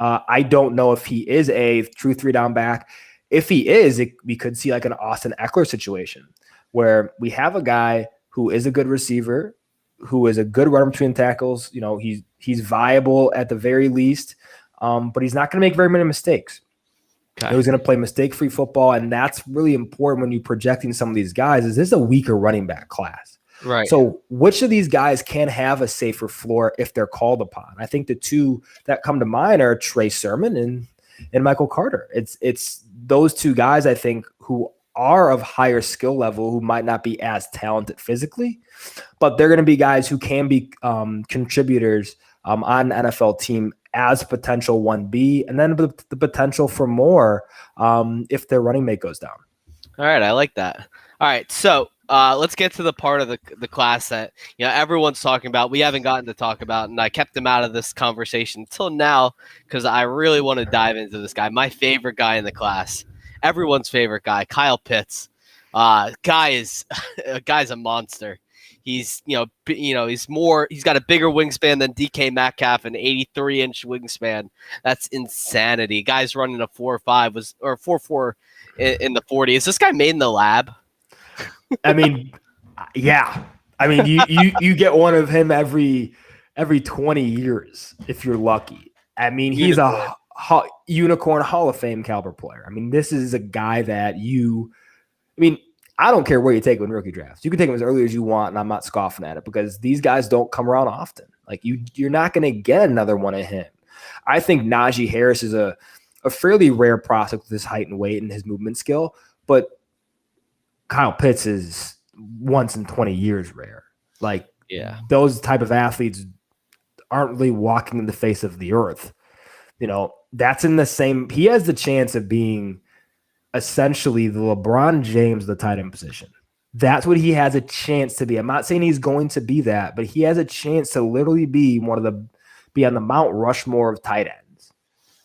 I don't know if he is a true 3-down back. If he is, we could see like an Austin Eckler situation where we have a guy who is a good receiver, who is a good runner between tackles. You know, he's viable at the very least, but he's not going to make very many mistakes. Okay. He's going to play mistake-free football, and that's really important when you're projecting some of these guys. Is this a weaker running back class? Right. So which of these guys can have a safer floor if they're called upon? I think the two that come to mind are Trey Sermon and Michael Carter. It's those two guys, I think, who are of higher skill level, who might not be as talented physically, but they're going to be guys who can be contributors on an NFL team as potential 1B, and then the potential for more if their running mate goes down. All right, I like that. All right, so let's get to the part of the class that everyone's talking about. We haven't gotten to talk about, and I kept him out of this conversation until now because I really want to dive into this guy. My favorite guy in the class, everyone's favorite guy, Kyle Pitts. Guy's a monster. He's he's got a bigger wingspan than DK Metcalf, an 83-inch wingspan. That's insanity. Guy's running a 4.5 or 4.4 in the 40. Is this guy made in the lab? I mean, yeah. I mean, you get one of him every 20 years if you're lucky. I mean, he's a unicorn Hall of Fame caliber player. I mean, this is a guy that I don't care where you take him in rookie drafts. You can take him as early as you want, and I'm not scoffing at it because these guys don't come around often. Like you're not going to get another one of him. I think Najee Harris is a fairly rare prospect with his height and weight and his movement skill, but Kyle Pitts is once in 20 years rare. Like, those type of athletes aren't really walking in the face of the earth. That's in the same. He has the chance of being essentially the LeBron James, the tight end position. That's what he has a chance to be. I'm not saying he's going to be that, but he has a chance to literally be be on the Mount Rushmore of tight ends.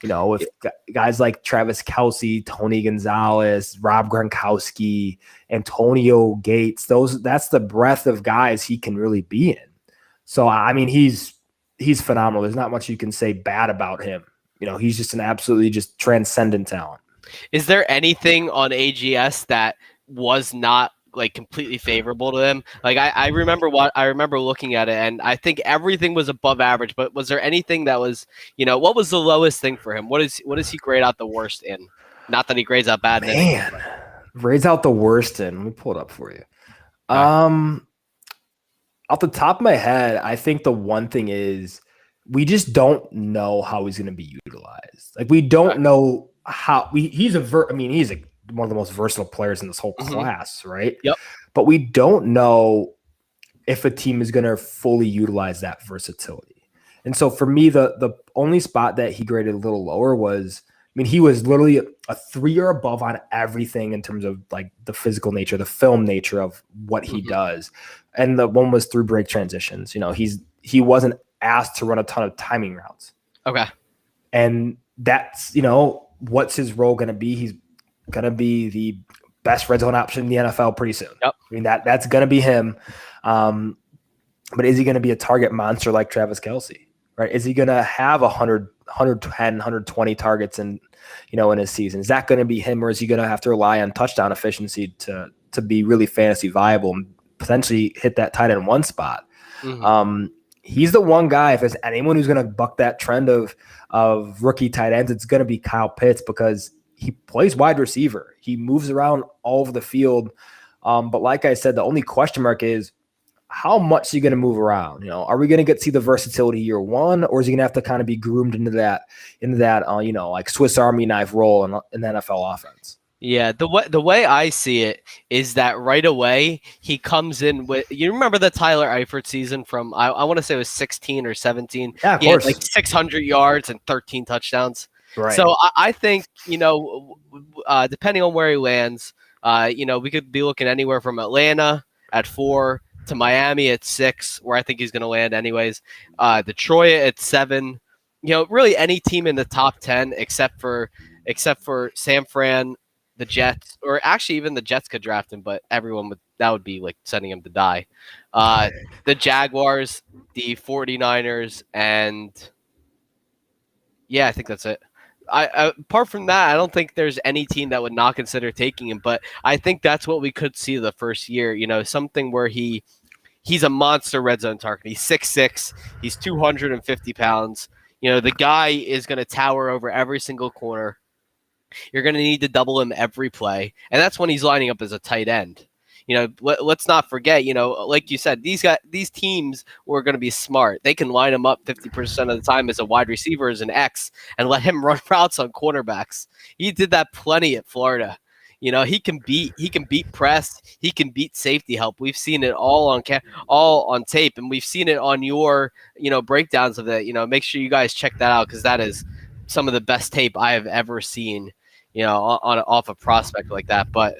With guys like Travis Kelce, Tony Gonzalez, Rob Gronkowski, Antonio Gates, that's the breadth of guys he can really be in. So, I mean, he's phenomenal. There's not much you can say bad about him. He's just an absolutely just transcendent talent. Is there anything on AGS that was not like completely favorable to him? Like I remember looking at it, and I think everything was above average. But was there anything that was, what was the lowest thing for him? What does he grade out the worst in? Not that he grades out bad. Man, grades out the worst in. Let me pull it up for you. Right. Off the top of my head, I think the one thing is we just don't know how he's going to be utilized. Like we don't know how he's one of the most versatile players in this whole class, right? Yep. But we don't know if a team is going to fully utilize that versatility. And so for me, the only spot that he graded a little lower was, he was literally a 3 or above on everything in terms of like the physical nature, the film nature of what he does. And the one was through break transitions. He wasn't asked to run a ton of timing routes. Okay. And that's, what's his role going to be? He's going to be the best red zone option in the NFL pretty soon. Yep. That's going to be him. But is he going to be a target monster like Travis Kelce, right? Is he going to have 100, 110, 120 targets in his season? Is that going to be him, or is he going to have to rely on touchdown efficiency to be really fantasy viable and potentially hit that tight end one spot? He's the one guy, if there's anyone who's going to buck that trend of rookie tight ends, it's going to be Kyle Pitts because he plays wide receiver. He moves around all over the field. But like I said, the only question mark is how much is he going to move around? Are we going to see the versatility year one, or is he going to have to kind of be groomed into that like Swiss Army knife role in the NFL offense? Yeah, the way I see it is that right away he comes in with, you remember the Tyler Eifert season from I want to say it was 16 or 17. Yeah, of he course. had like 600 yards and 13 touchdowns. Right. So I think depending on where he lands, we could be looking anywhere from Atlanta at 4 to Miami at 6, where I think he's going to land anyways. Detroit at 7. Really any team in the top 10 except for San Fran, the Jets, or actually even the Jets could draft him, but everyone would that would be like sending him to die. The Jaguars, the 49ers, and yeah, I think that's it. Apart from that, I don't think there's any team that would not consider taking him. But I think that's what we could see the first year. Something where he's a monster red zone target. He's 6'6", he's 250 pounds. The guy is going to tower over every single corner. You're going to need to double him every play, and that's when he's lining up as a tight end. Let's not forget, like you said, these teams were going to be smart. They can line him up 50% of the time as a wide receiver, as an X, and let him run routes on cornerbacks. He did that plenty at Florida. He can beat press. He can beat safety help. We've seen it all on tape, and we've seen it on your breakdowns of it. Make sure you guys check that out, because that is some of the best tape I have ever seen. Off a prospect like that, but.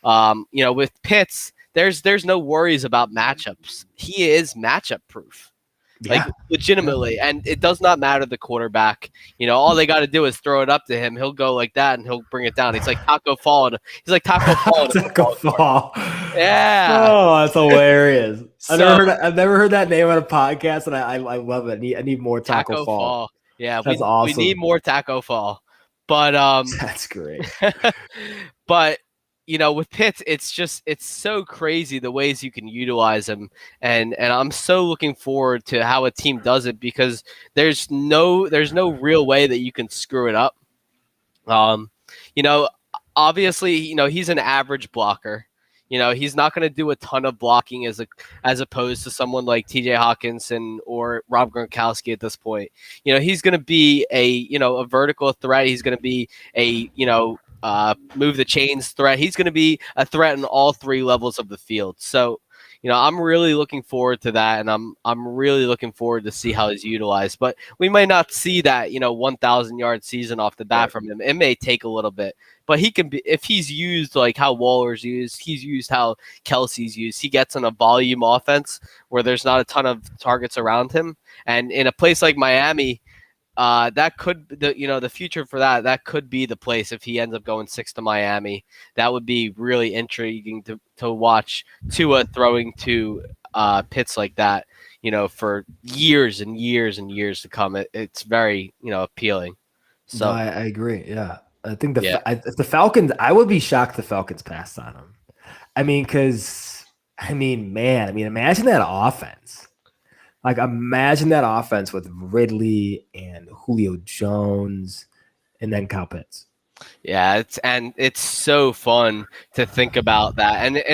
With Pitts, there's no worries about matchups. He is matchup proof, like legitimately, and it does not matter the quarterback. All they got to do is throw it up to him. He'll go like that, and he'll bring it down. He's like Taco Fall. He's like Taco Fall. Taco Fall. Yeah. Oh, that's hilarious. I've never heard that name on a podcast, and I love it. I need more Taco Fall. Yeah, that's awesome. We need more Taco Fall, but that's great. But. With Pitts, it's so crazy the ways you can utilize him, and I'm so looking forward to how a team does it, because there's no real way that you can screw it up. Obviously, he's an average blocker. He's not going to do a ton of blocking as opposed to someone like T.J. Hawkinson or Rob Gronkowski at this point. He's going to be a vertical threat. He's going to be a move the chains threat. He's going to be a threat in all three levels of the field. So, I'm really looking forward to that, and I'm really looking forward to see how he's utilized. But we might not see that 1,000-yard season off the bat from him. It may take a little bit, but he can be, if he's used like how Waller's used, he's used how Kelsey's used. He gets in a volume offense where there's not a ton of targets around him, and in a place like Miami. That could the future for that could be the place if he ends up going 6 to Miami. That would be really intriguing to watch Tua throwing to Pitts like that, for years and years and years to come. It's very appealing. So no, I agree. Yeah, I think if the Falcons, I would be shocked if the Falcons passed on him. Imagine that offense. Like, imagine that offense with Ridley and Julio Jones and then Kyle Pitts. Yeah, it's so fun to think about that. And it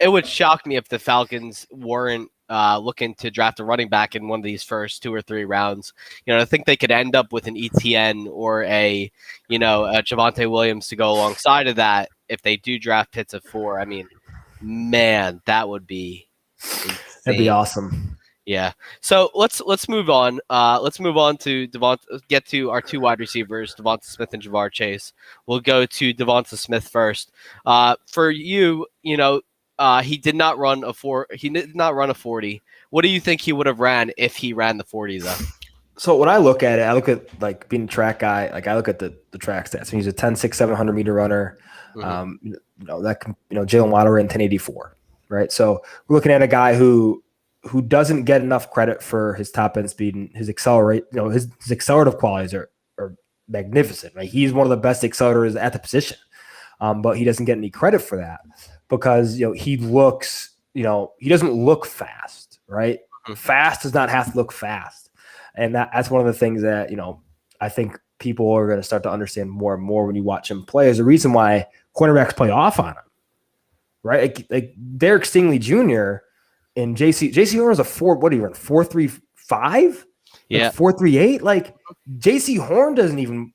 would shock me if the Falcons weren't looking to draft a running back in one of these first 2 or 3 rounds. I think they could end up with an ETN or a Javonte Williams to go alongside of that if they do draft Pitts at 4. I mean, man, that would be insane. That'd be awesome. Yeah. So let's move on. Let's move on to get to our 2 wide receivers, Devonta Smith and Ja'Marr Chase. We'll go to Devonta Smith first. For you, he did not run a 40. What do you think he would have ran if he ran the 40 though? So when I look at it, I look at like being a track guy. Like I look at the track stats. He's a 10.6, 700 meter runner. Mm-hmm. Jalen Waddle ran 10.84. Right. So we're looking at a guy who doesn't get enough credit for his top end speed and his his accelerative qualities are magnificent. Right. He's one of the best accelerators at the position. But he doesn't get any credit for that because, he looks, he doesn't look fast. Right. Mm-hmm. Fast does not have to look fast. And that's one of the things that, I think people are going to start to understand more and more when you watch him play. Is the reason why cornerbacks play off on him. Right, like Derek Stingley Jr. and JC Horn was a 4.35, yeah, 4.38. Like JC Horn doesn't even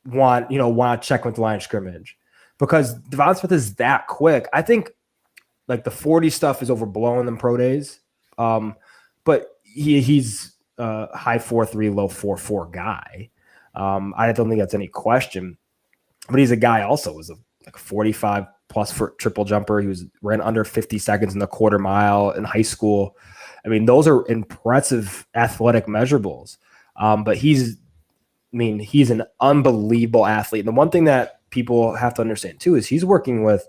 want to check with the line of scrimmage because Devonta Smith is that quick. I think like the 40 stuff is overblown in pro days, but he's a high 4.3, low 4.4 guy. I don't think that's any question. But he's a guy also was a 45 plus for triple jumper. He ran under 50 seconds in the quarter mile in high school. I mean, those are impressive athletic measurables. But he's an unbelievable athlete. And the one thing that people have to understand too is he's working with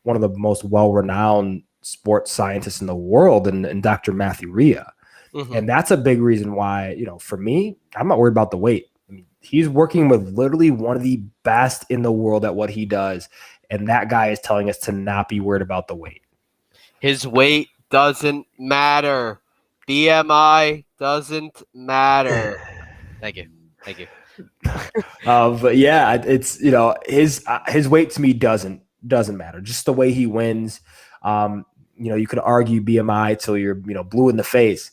one of the most well-renowned sports scientists in the world, and Dr. Matthew Rhea. Mhm. And that's a big reason why, for me, I'm not worried about the weight. I mean, he's working with literally one of the best in the world at what he does. And that guy is telling us to not be worried about the weight. His weight doesn't matter. BMI doesn't matter. Thank you. But yeah, it's his weight to me doesn't matter. Just the way he wins. You could argue BMI till you're blue in the face.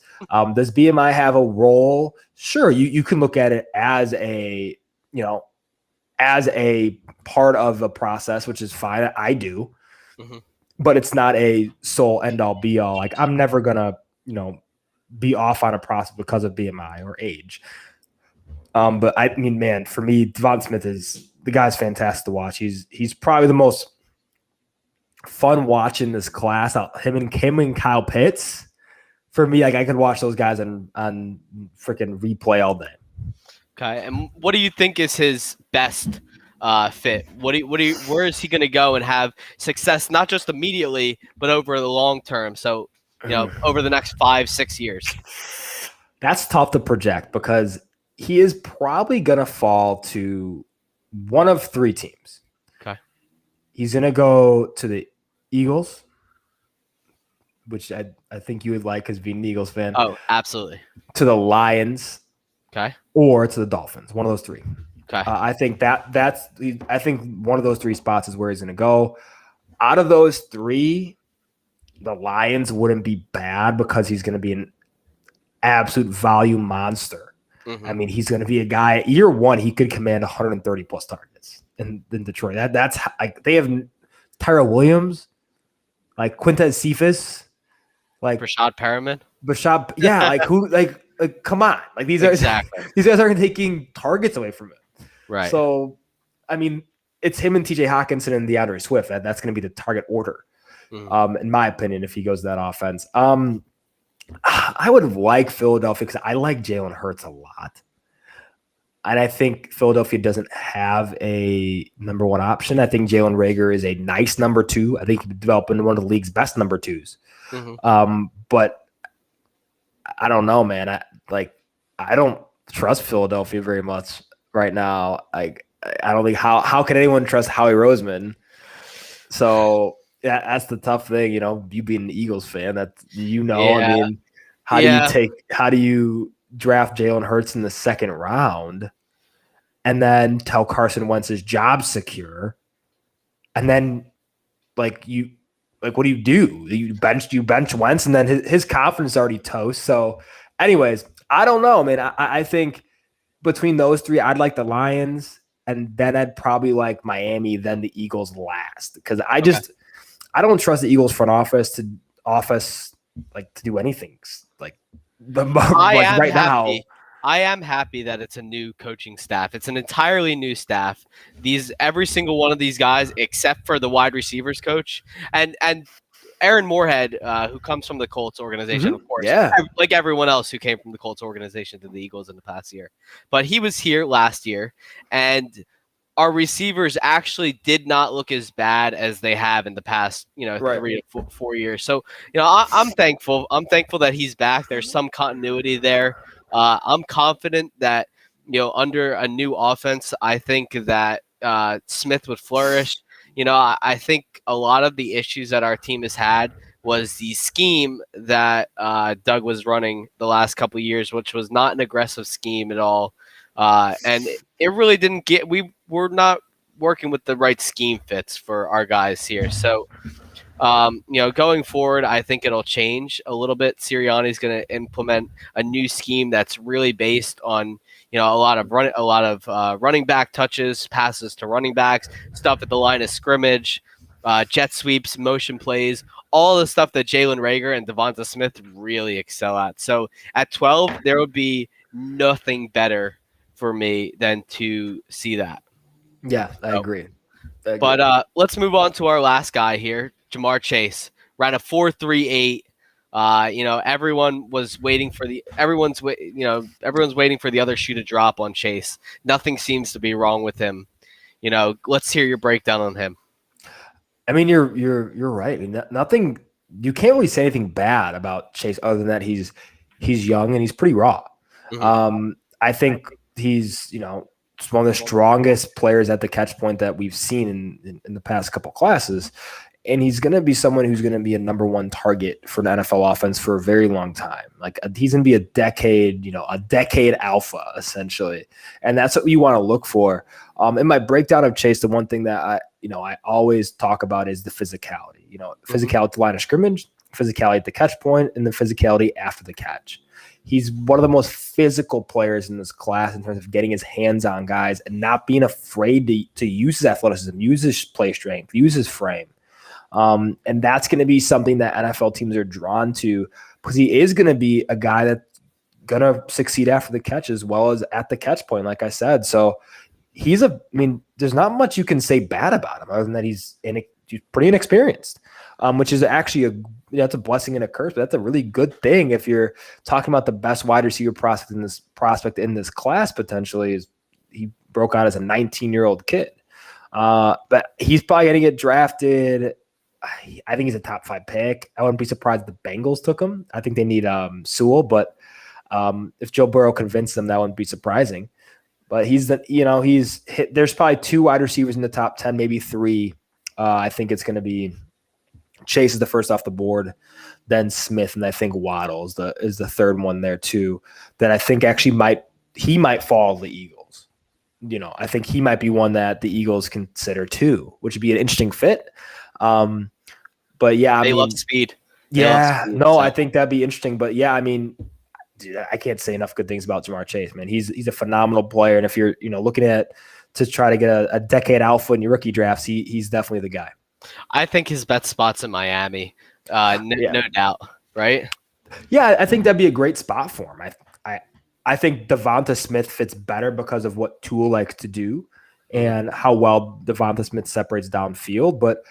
Does BMI have a role? Sure, you can look at it as a part of the process, which is fine. I do, but it's not a sole end all be all. Like, I'm never gonna be off on a process because of BMI or age. But I mean, man, for me, Devon Smith the guy's fantastic to watch. He's probably the most fun watching this class. Him and Kyle Pitts. For me, like, I could watch those guys on freaking replay all day. Okay, and what do you think is his best fit? Where is he going to go and have success, not just immediately, but over the long term? So, over the next 5-6 years. That's tough to project because he is probably going to fall to one of 3 teams. Okay. He's going to go to the Eagles, which I think you would like as being an Eagles fan. Oh, absolutely. To the Lions. Okay. Or to the Dolphins. One of those 3. Okay. I think I think one of those 3 spots is where he's going to go. Out of those 3, the Lions wouldn't be bad because he's going to be an absolute volume monster. I mean, he's going to be a guy. Year 1, he could command 130 plus targets in Detroit. That's like, they have Tyrell Williams, like Quintez Cephas, like Rashad Perriman. Yeah, like who? Like come on, like these guys aren't taking targets away from it. Right. So, I mean, it's him and TJ Hawkinson and DeAndre Swift. That's going to be the target order, in my opinion, if he goes to that offense. I would like Philadelphia because I like Jalen Hurts a lot. And I think Philadelphia doesn't have a number 1 option. I think Jalen Reagor is a nice number 2. I think he could develop into one of the league's best number 2s. But I don't know, man. I don't trust Philadelphia very much right now. I don't think how can anyone trust Howie Roseman? So yeah, that's the tough thing, you being an Eagles fan, that I mean, how do you draft Jalen Hurts in the 2nd round and then tell Carson Wentz his job secure? And then what do? You bench Wentz, and then his confidence is already toast. So anyways, I don't know, man. I think between those 3, I'd like the Lions, and then I'd probably like Miami, then the Eagles last. Because I don't trust the Eagles front office to do anything right now. I am happy that it's a new coaching staff. It's an entirely new staff. Every single one of these guys, except for the wide receivers coach and Aaron Moorhead, who comes from the Colts organization, of course, like everyone else who came from the Colts organization to the Eagles in the past year. But he was here last year, and our receivers actually did not look as bad as they have in the past, 3 to 4 years. So, I'm thankful. I'm thankful that he's back. There's some continuity there. I'm confident that, under a new offense, I think that Smith would flourish. I think a lot of the issues that our team has had was the scheme that Doug was running the last couple of years, which was not an aggressive scheme at all. And it really didn't we were not working with the right scheme fits for our guys here. So, going forward, I think it'll change a little bit. Sirianni's going to implement a new scheme that's really based on, a lot of running back touches, passes to running backs, stuff at the line of scrimmage, jet sweeps, motion plays, all the stuff that Jalen Reagor and Devonta Smith really excel at. So at 12, there would be nothing better for me than to see that. Yeah, I agree. But let's move on to our last guy here, Ja'Marr Chase. Ran a 4.38. Everyone's waiting for the other shoe to drop on Chase. Nothing seems to be wrong with him. Let's hear your breakdown on him. I mean, you're right. I mean, nothing. You can't really say anything bad about Chase other than that he's young and he's pretty raw. I think he's just one of the strongest players at the catch point that we've seen in the past couple classes. And he's going to be someone who's going to be a number one target for an NFL offense for a very long time. Like he's going to be a decade alpha essentially. And that's what you want to look for. In my breakdown of Chase, the one thing that I always talk about is the physicality, physicality at the line of scrimmage, physicality at the catch point, and the physicality after the catch. He's one of the most physical players in this class in terms of getting his hands on guys and not being afraid to use his athleticism, use his play strength, use his frame. And that's going to be something that NFL teams are drawn to because he is going to be a guy that's going to succeed after the catch as well as at the catch point, like I said. So there's not much you can say bad about him other than that he's pretty inexperienced, which is actually that's a blessing and a curse, but that's a really good thing if you're talking about the best wide receiver prospect in this class potentially. Is he broke out as a 19-year-old kid. But he's probably going to get drafted. I think he's a top 5 pick. I wouldn't be surprised if the Bengals took him. I think they need Sewell, but if Joe Burrow convinced them, that wouldn't be surprising. But there's probably 2 wide receivers in the top 10, maybe 3. I think it's going to be Chase is the first off the board, then Smith, and I think Waddle is the third one there too. That I think actually might fall to the Eagles. I think he might be one that the Eagles consider too, which would be an interesting fit. But yeah, they love speed. I think that'd be interesting. But yeah, dude, I can't say enough good things about Ja'Marr Chase, man. He's a phenomenal player, and if you're looking at to try to get a decade alpha in your rookie drafts, he's definitely the guy. I think his best spot's in Miami, no doubt, right? Yeah, I think that'd be a great spot for him. I think Devonta Smith fits better because of what Tua likes to do and how well Devonta Smith separates downfield. But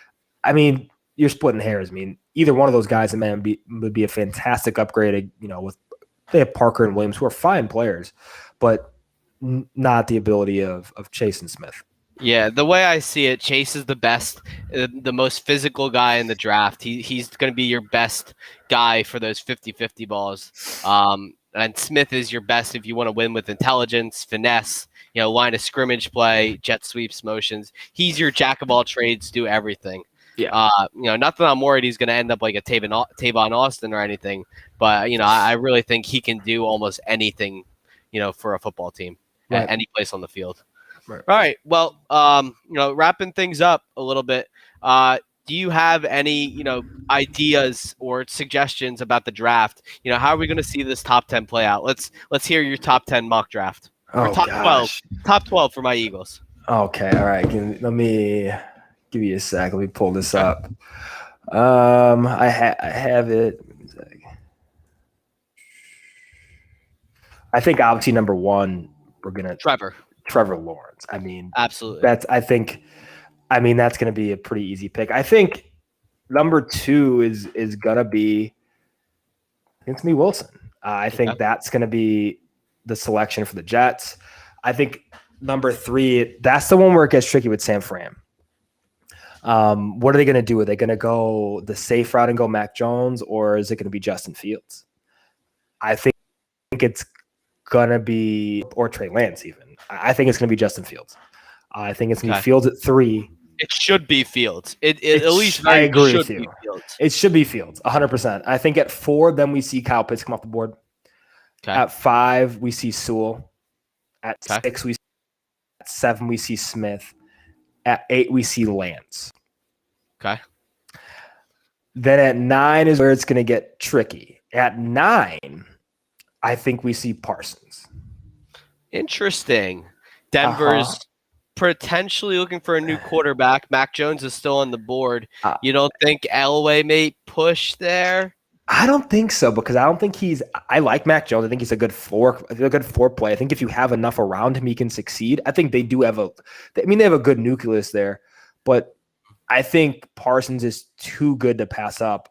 you're splitting hairs. Either one of those guys would be a fantastic upgrade. They have Parker and Williams, who are fine players, but not the ability of Chase and Smith. Yeah, the way I see it, Chase is the best, the most physical guy in the draft. He's going to be your best guy for those 50-50 balls. And Smith is your best if you want to win with intelligence, finesse, line of scrimmage play, jet sweeps, motions. He's your jack of all trades, do everything. Yeah. Not that I'm worried he's going to end up like a Tavon Austin or anything, but I really think he can do almost anything, for a football team at any place on the field. Right. All right. Well, wrapping things up a little bit. Do you have any, ideas or suggestions about the draft? How are we going to see this top 10 play out? Let's hear your top 10 mock draft. Or top 12. Top 12 for my Eagles. Okay. All right. Let me give you a sec. Let me pull this up. I have it. I think obviously number 1, we're gonna Trevor Lawrence. Absolutely. That's going to be a pretty easy pick. I think number 2 is gonna be Wilson. I think that's gonna be the selection for the Jets. I think number 3, that's the one where it gets tricky with San Fran. What are they gonna do? Are they gonna go the safe route and go Mac Jones, or is it gonna be Justin Fields? I think it's gonna be, or Trey Lance even. I think it's gonna be Justin Fields. I think it's gonna be Fields at 3. It should be Fields. At least I agree with you. It should be Fields, 100%. I think at 4, then we see Kyle Pitts come off the board. Okay. At 5, we see Sewell. At 6, we see, at 7, we see Smith. At 8, we see Lance. Okay. Then at 9 is where it's going to get tricky. At 9, I think we see Parsons. Interesting. Denver's potentially looking for a new quarterback. Mac Jones is still on the board. You don't think Elway may push there? I don't think so, because I don't think I like Mac Jones. I think he's a good floor play. I think if you have enough around him, he can succeed. I think they do have they have a good nucleus there, but I think Parsons is too good to pass up.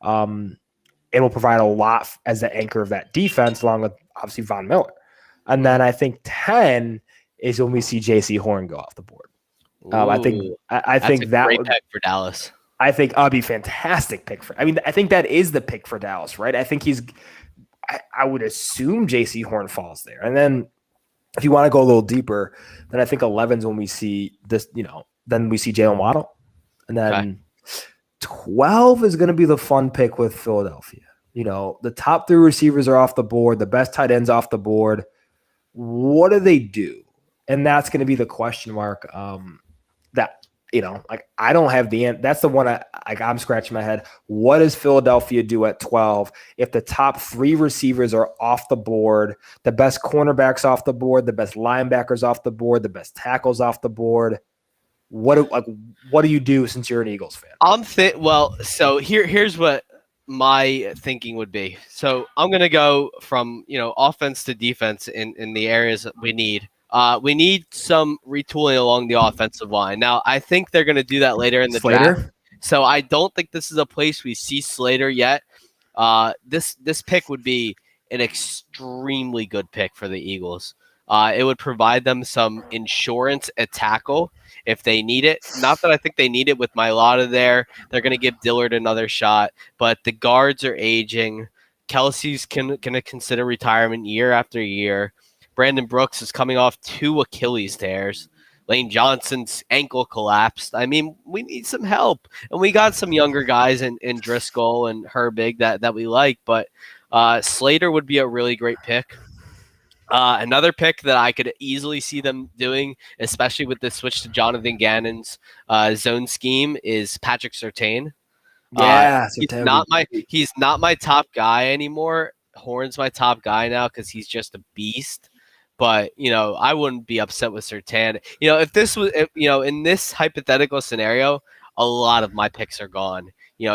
It will provide a lot as the anchor of that defense, along with obviously Von Miller. And then I think 10 is when we see J.C. Horn go off the board. I think Ooh, I that's a think that great would pick for Dallas. I think that'd be a fantastic pick for. I mean, I think that is the pick for Dallas, right? I think he's. I would assume J.C. Horn falls there, and then if you want to go a little deeper, then I think 11's when we see this. Then we see Jalen Waddle, and Okay. then 12 is going to be the fun pick with Philadelphia. The top 3 receivers are off the board, the best tight ends off the board. What do they do? And that's going to be the question mark. That I don't have the end. That's the one I'm scratching my head. What does Philadelphia do at 12 if the top 3 receivers are off the board, the best cornerbacks off the board, the best linebackers off the board, the best tackles off the board? What do you do since you're an Eagles fan? Well, so here's what my thinking would be. So I'm gonna go from offense to defense in the areas that we need. We need some retooling along the offensive line. Now, I think they're gonna do that later in the draft. So I don't think this is a place we see Slater yet. This pick would be an extremely good pick for the Eagles. It would provide them some insurance at tackle if they need it. Not that I think they need it with Mailata there. They're going to give Dillard another shot, but the guards are aging. Kelsey's going to consider retirement year after year. Brandon Brooks is coming off 2 Achilles tears. Lane Johnson's ankle collapsed. I mean, we need some help. And we got some younger guys in Driscoll and Herbig that we like, but Slater would be a really great pick. Another pick that I could easily see them doing, especially with the switch to Jonathan Gannon's zone scheme, is Patrick Surtain. Yeah, he's not my top guy anymore. Horn's my top guy now because he's just a beast. But I wouldn't be upset with Surtain. If this was, in this hypothetical scenario, a lot of my picks are gone.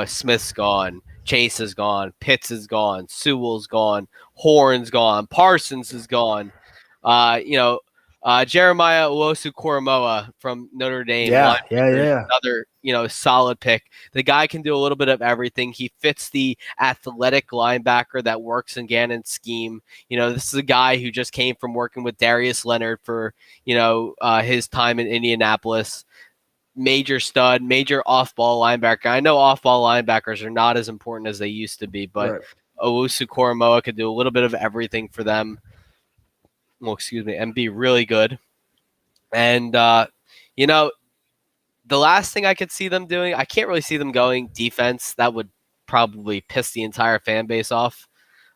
Smith's gone, Chase is gone, Pitts is gone, Sewell's gone, Horn's gone, Parsons is gone. Jeremiah Owusu-Koramoah from Notre Dame. Yeah. Another, solid pick. The guy can do a little bit of everything. He fits the athletic linebacker that works in Gannon's scheme. This is a guy who just came from working with Darius Leonard for, his time in Indianapolis. Major stud, major off-ball linebacker. I know off-ball linebackers are not as important as they used to be, but Owusu-Koramoah could do a little bit of everything for them. And be really good. And, the last thing I could see them doing, I can't really see them going defense. That would probably piss the entire fan base off.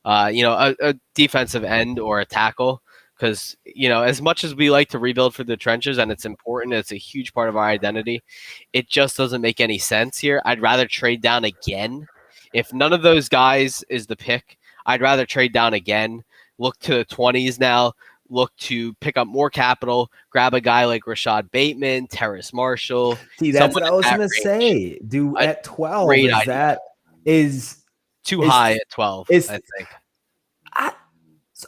A defensive end or a tackle. Because, as much as we like to rebuild for the trenches and it's important, it's a huge part of our identity, it just doesn't make any sense here. I'd rather trade down again. If none of those guys is the pick, I'd rather trade down again. Look to the 20s now. Look to pick up more capital. Grab a guy like Rashad Bateman, Terrace Marshall. See, that's what I was going to say. Do at 12, is too high at 12, I think.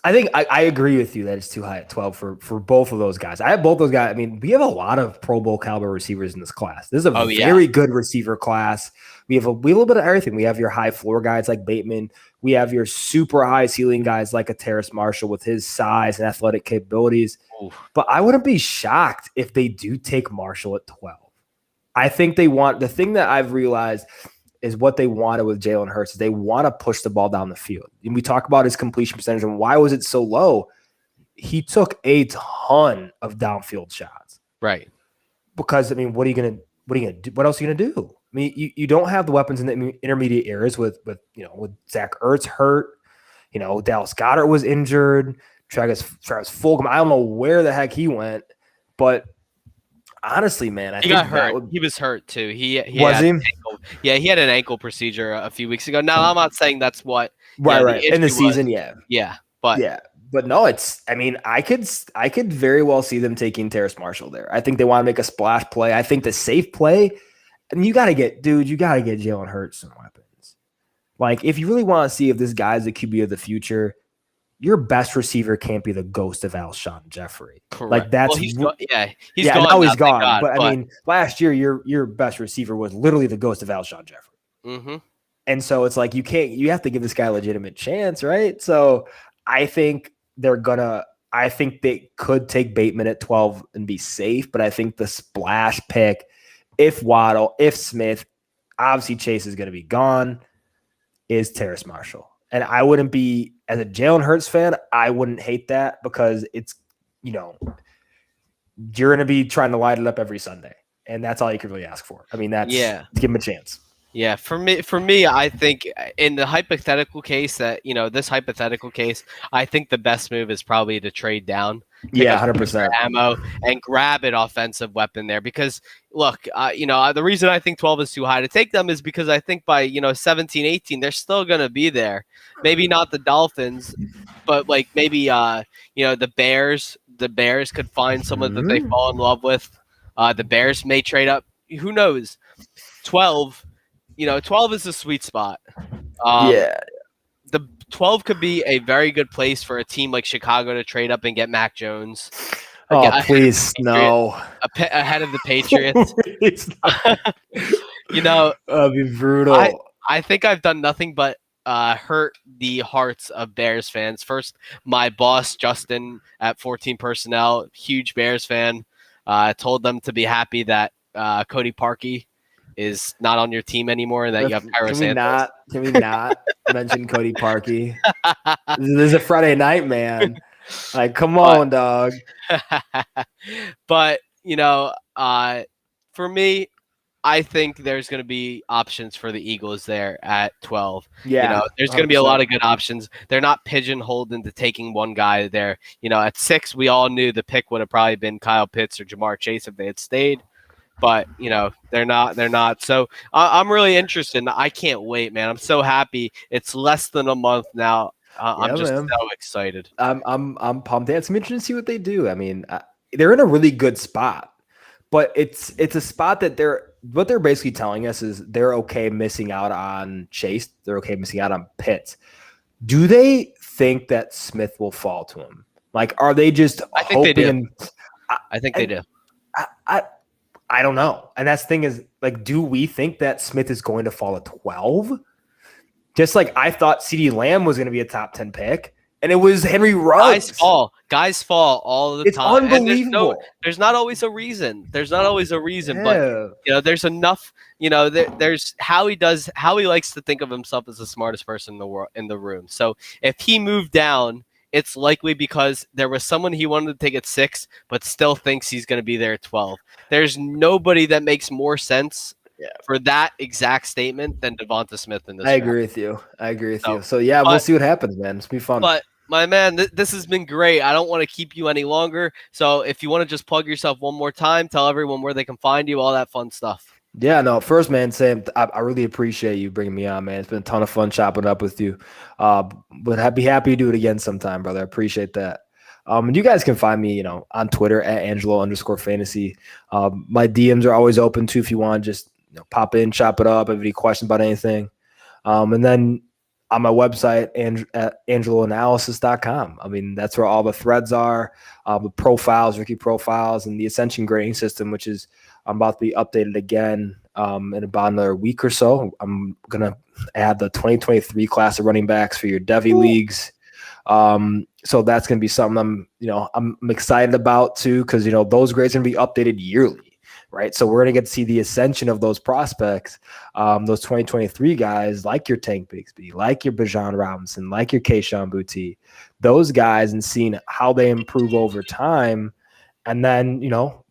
I think I agree with you that it's too high at 12 for both of those guys. I have both those guys. I mean, we have a lot of Pro Bowl caliber receivers in this class. This is a very good receiver class. We have a little bit of everything. We have your high floor guys like Bateman. We have your super high ceiling guys like a Terrace Marshall with his size and athletic capabilities. Oof. But I wouldn't be shocked if they do take Marshall at 12. I think they want – the thing that I've realized – is what they wanted with Jalen Hurts. They want to push the ball down the field. And we talk about his completion percentage and why was it so low? He took a ton of downfield shots. Right. Because, I mean, what are you going to do? What else are you going to do? I mean, you don't have the weapons in the intermediate areas with Zach Ertz hurt. Dallas Goedert was injured. Travis Fulgham, I don't know where the heck he went, but honestly, man, I think got hurt. He was hurt too. He had an ankle procedure a few weeks ago. Now, I'm not saying that's what right in the season, but no, it's. I mean, I could very well see them taking Terrace Marshall there. I think they want to make a splash play. I think the safe play, and you got to get Jalen Hurts some weapons. Like, if you really want to see if this guy's the QB of the future, your best receiver can't be the ghost of Alshon Jeffrey. Correct. Like that's he's gone. Now he's gone. God, but I mean, last year your best receiver was literally the ghost of Alshon Jeffrey. Mm-hmm. And so it's like you have to give this guy a legitimate chance, right? So I think they're gonna I think they could take Bateman at 12 and be safe, but I think the splash pick, if Waddle, if Smith, obviously Chase is going to be gone, is Terrace Marshall. And I wouldn't be, as a Jalen Hurts fan, I wouldn't hate that because it's, you're going to be trying to light it up every Sunday. And that's all you can really ask for. I mean, give him a chance. Yeah, for me, I think in the hypothetical case this hypothetical case, I think the best move is probably to trade down. Yeah, 100%. Ammo and grab an offensive weapon there because, look, the reason I think 12 is too high to take them is because I think by, 17, 18, they're still going to be there. Maybe not the Dolphins, but like maybe, the Bears could find someone that they fall in love with. The Bears may trade up. Who knows? 12 is the sweet spot. The 12 could be a very good place for a team like Chicago to trade up and get Mac Jones. Please, no. Ahead of the Patriots. That'd be brutal. I think I've done nothing but hurt the hearts of Bears fans. First, my boss, Justin, at 14 Personnel, huge Bears fan, told them to be happy that Cody Parkey is not on your team anymore and that you have Tyra Santos. Can we not mention Cody Parkey? This is a Friday night, man. Like, come on, dog. But, for me, I think there's going to be options for the Eagles there at 12. Yeah. There's going to be a lot of good options. They're not pigeonholed into taking one guy there. At 6, we all knew the pick would have probably been Kyle Pitts or Jamar Chase if they had stayed. But, they're not. So I'm really interested. I can't wait, man. I'm so happy. It's less than a month now. I'm just so excited. I'm pumped. It's interesting to see what they do. I mean, they're in a really good spot, but it's a spot that what they're basically telling us is they're okay missing out on Chase. They're okay missing out on Pitts. Do they think that Smith will fall to him? Like, are they just I think they do. I think they do. I don't know. And that's the thing is, like, do we think that Smith is going to fall at 12? Just like I thought CeeDee Lamb was going to be a top 10 pick, and it was Henry Ruggs. Guys fall all the time. It's unbelievable. There's not always a reason. But there's enough. There's how he likes to think of himself as the smartest person in the room. So if he moved down, it's likely because there was someone he wanted to take at 6, but still thinks he's going to be there at 12. There's nobody that makes more sense for that exact statement than Devonta Smith in this. I agree with you. So we'll see what happens, man. It's gonna be fun. But my man, this has been great. I don't want to keep you any longer. So if you want to just plug yourself one more time, tell everyone where they can find you, all that fun stuff. Yeah, no. First, man, Sam, I really appreciate you bringing me on, man. It's been a ton of fun chopping up with you. But I'd be happy to do it again sometime, brother. I appreciate that. And you guys can find me, on Twitter at Angelo_fantasy. My DMs are always open too if you want to just pop in, chop it up, have any questions about anything. And then on my website, at angeloanalysis.com. I mean, that's where all the threads are, the profiles, rookie profiles, and the Ascension grading system, which is about to be updated again in about another week or so. I'm going to add the 2023 class of running backs for your Devy leagues. So that's going to be something I'm excited about too, because, those grades are going to be updated yearly. Right. So we're going to get to see the ascension of those prospects, those 2023 guys like your Tank Bigsby, like your Bijan Robinson, like your Kayshon Boutte, those guys, and seeing how they improve over time. And then,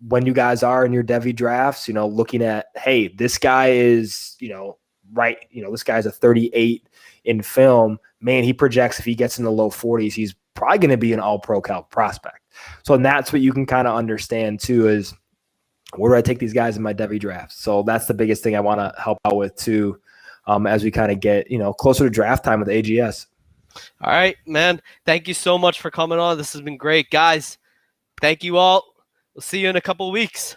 when you guys are in your Devy drafts, looking at, hey, this guy is, this guy's a 38 in film. Man, he projects if he gets in the low 40s, he's probably going to be an all-pro cal prospect. So that's what you can kind of understand too is, where do I take these guys in my Devy drafts? So that's the biggest thing I want to help out with too, as we kind of get, closer to draft time with AGS. All right, man. Thank you so much for coming on. This has been great. Guys, thank you all. We'll see you in a couple of weeks.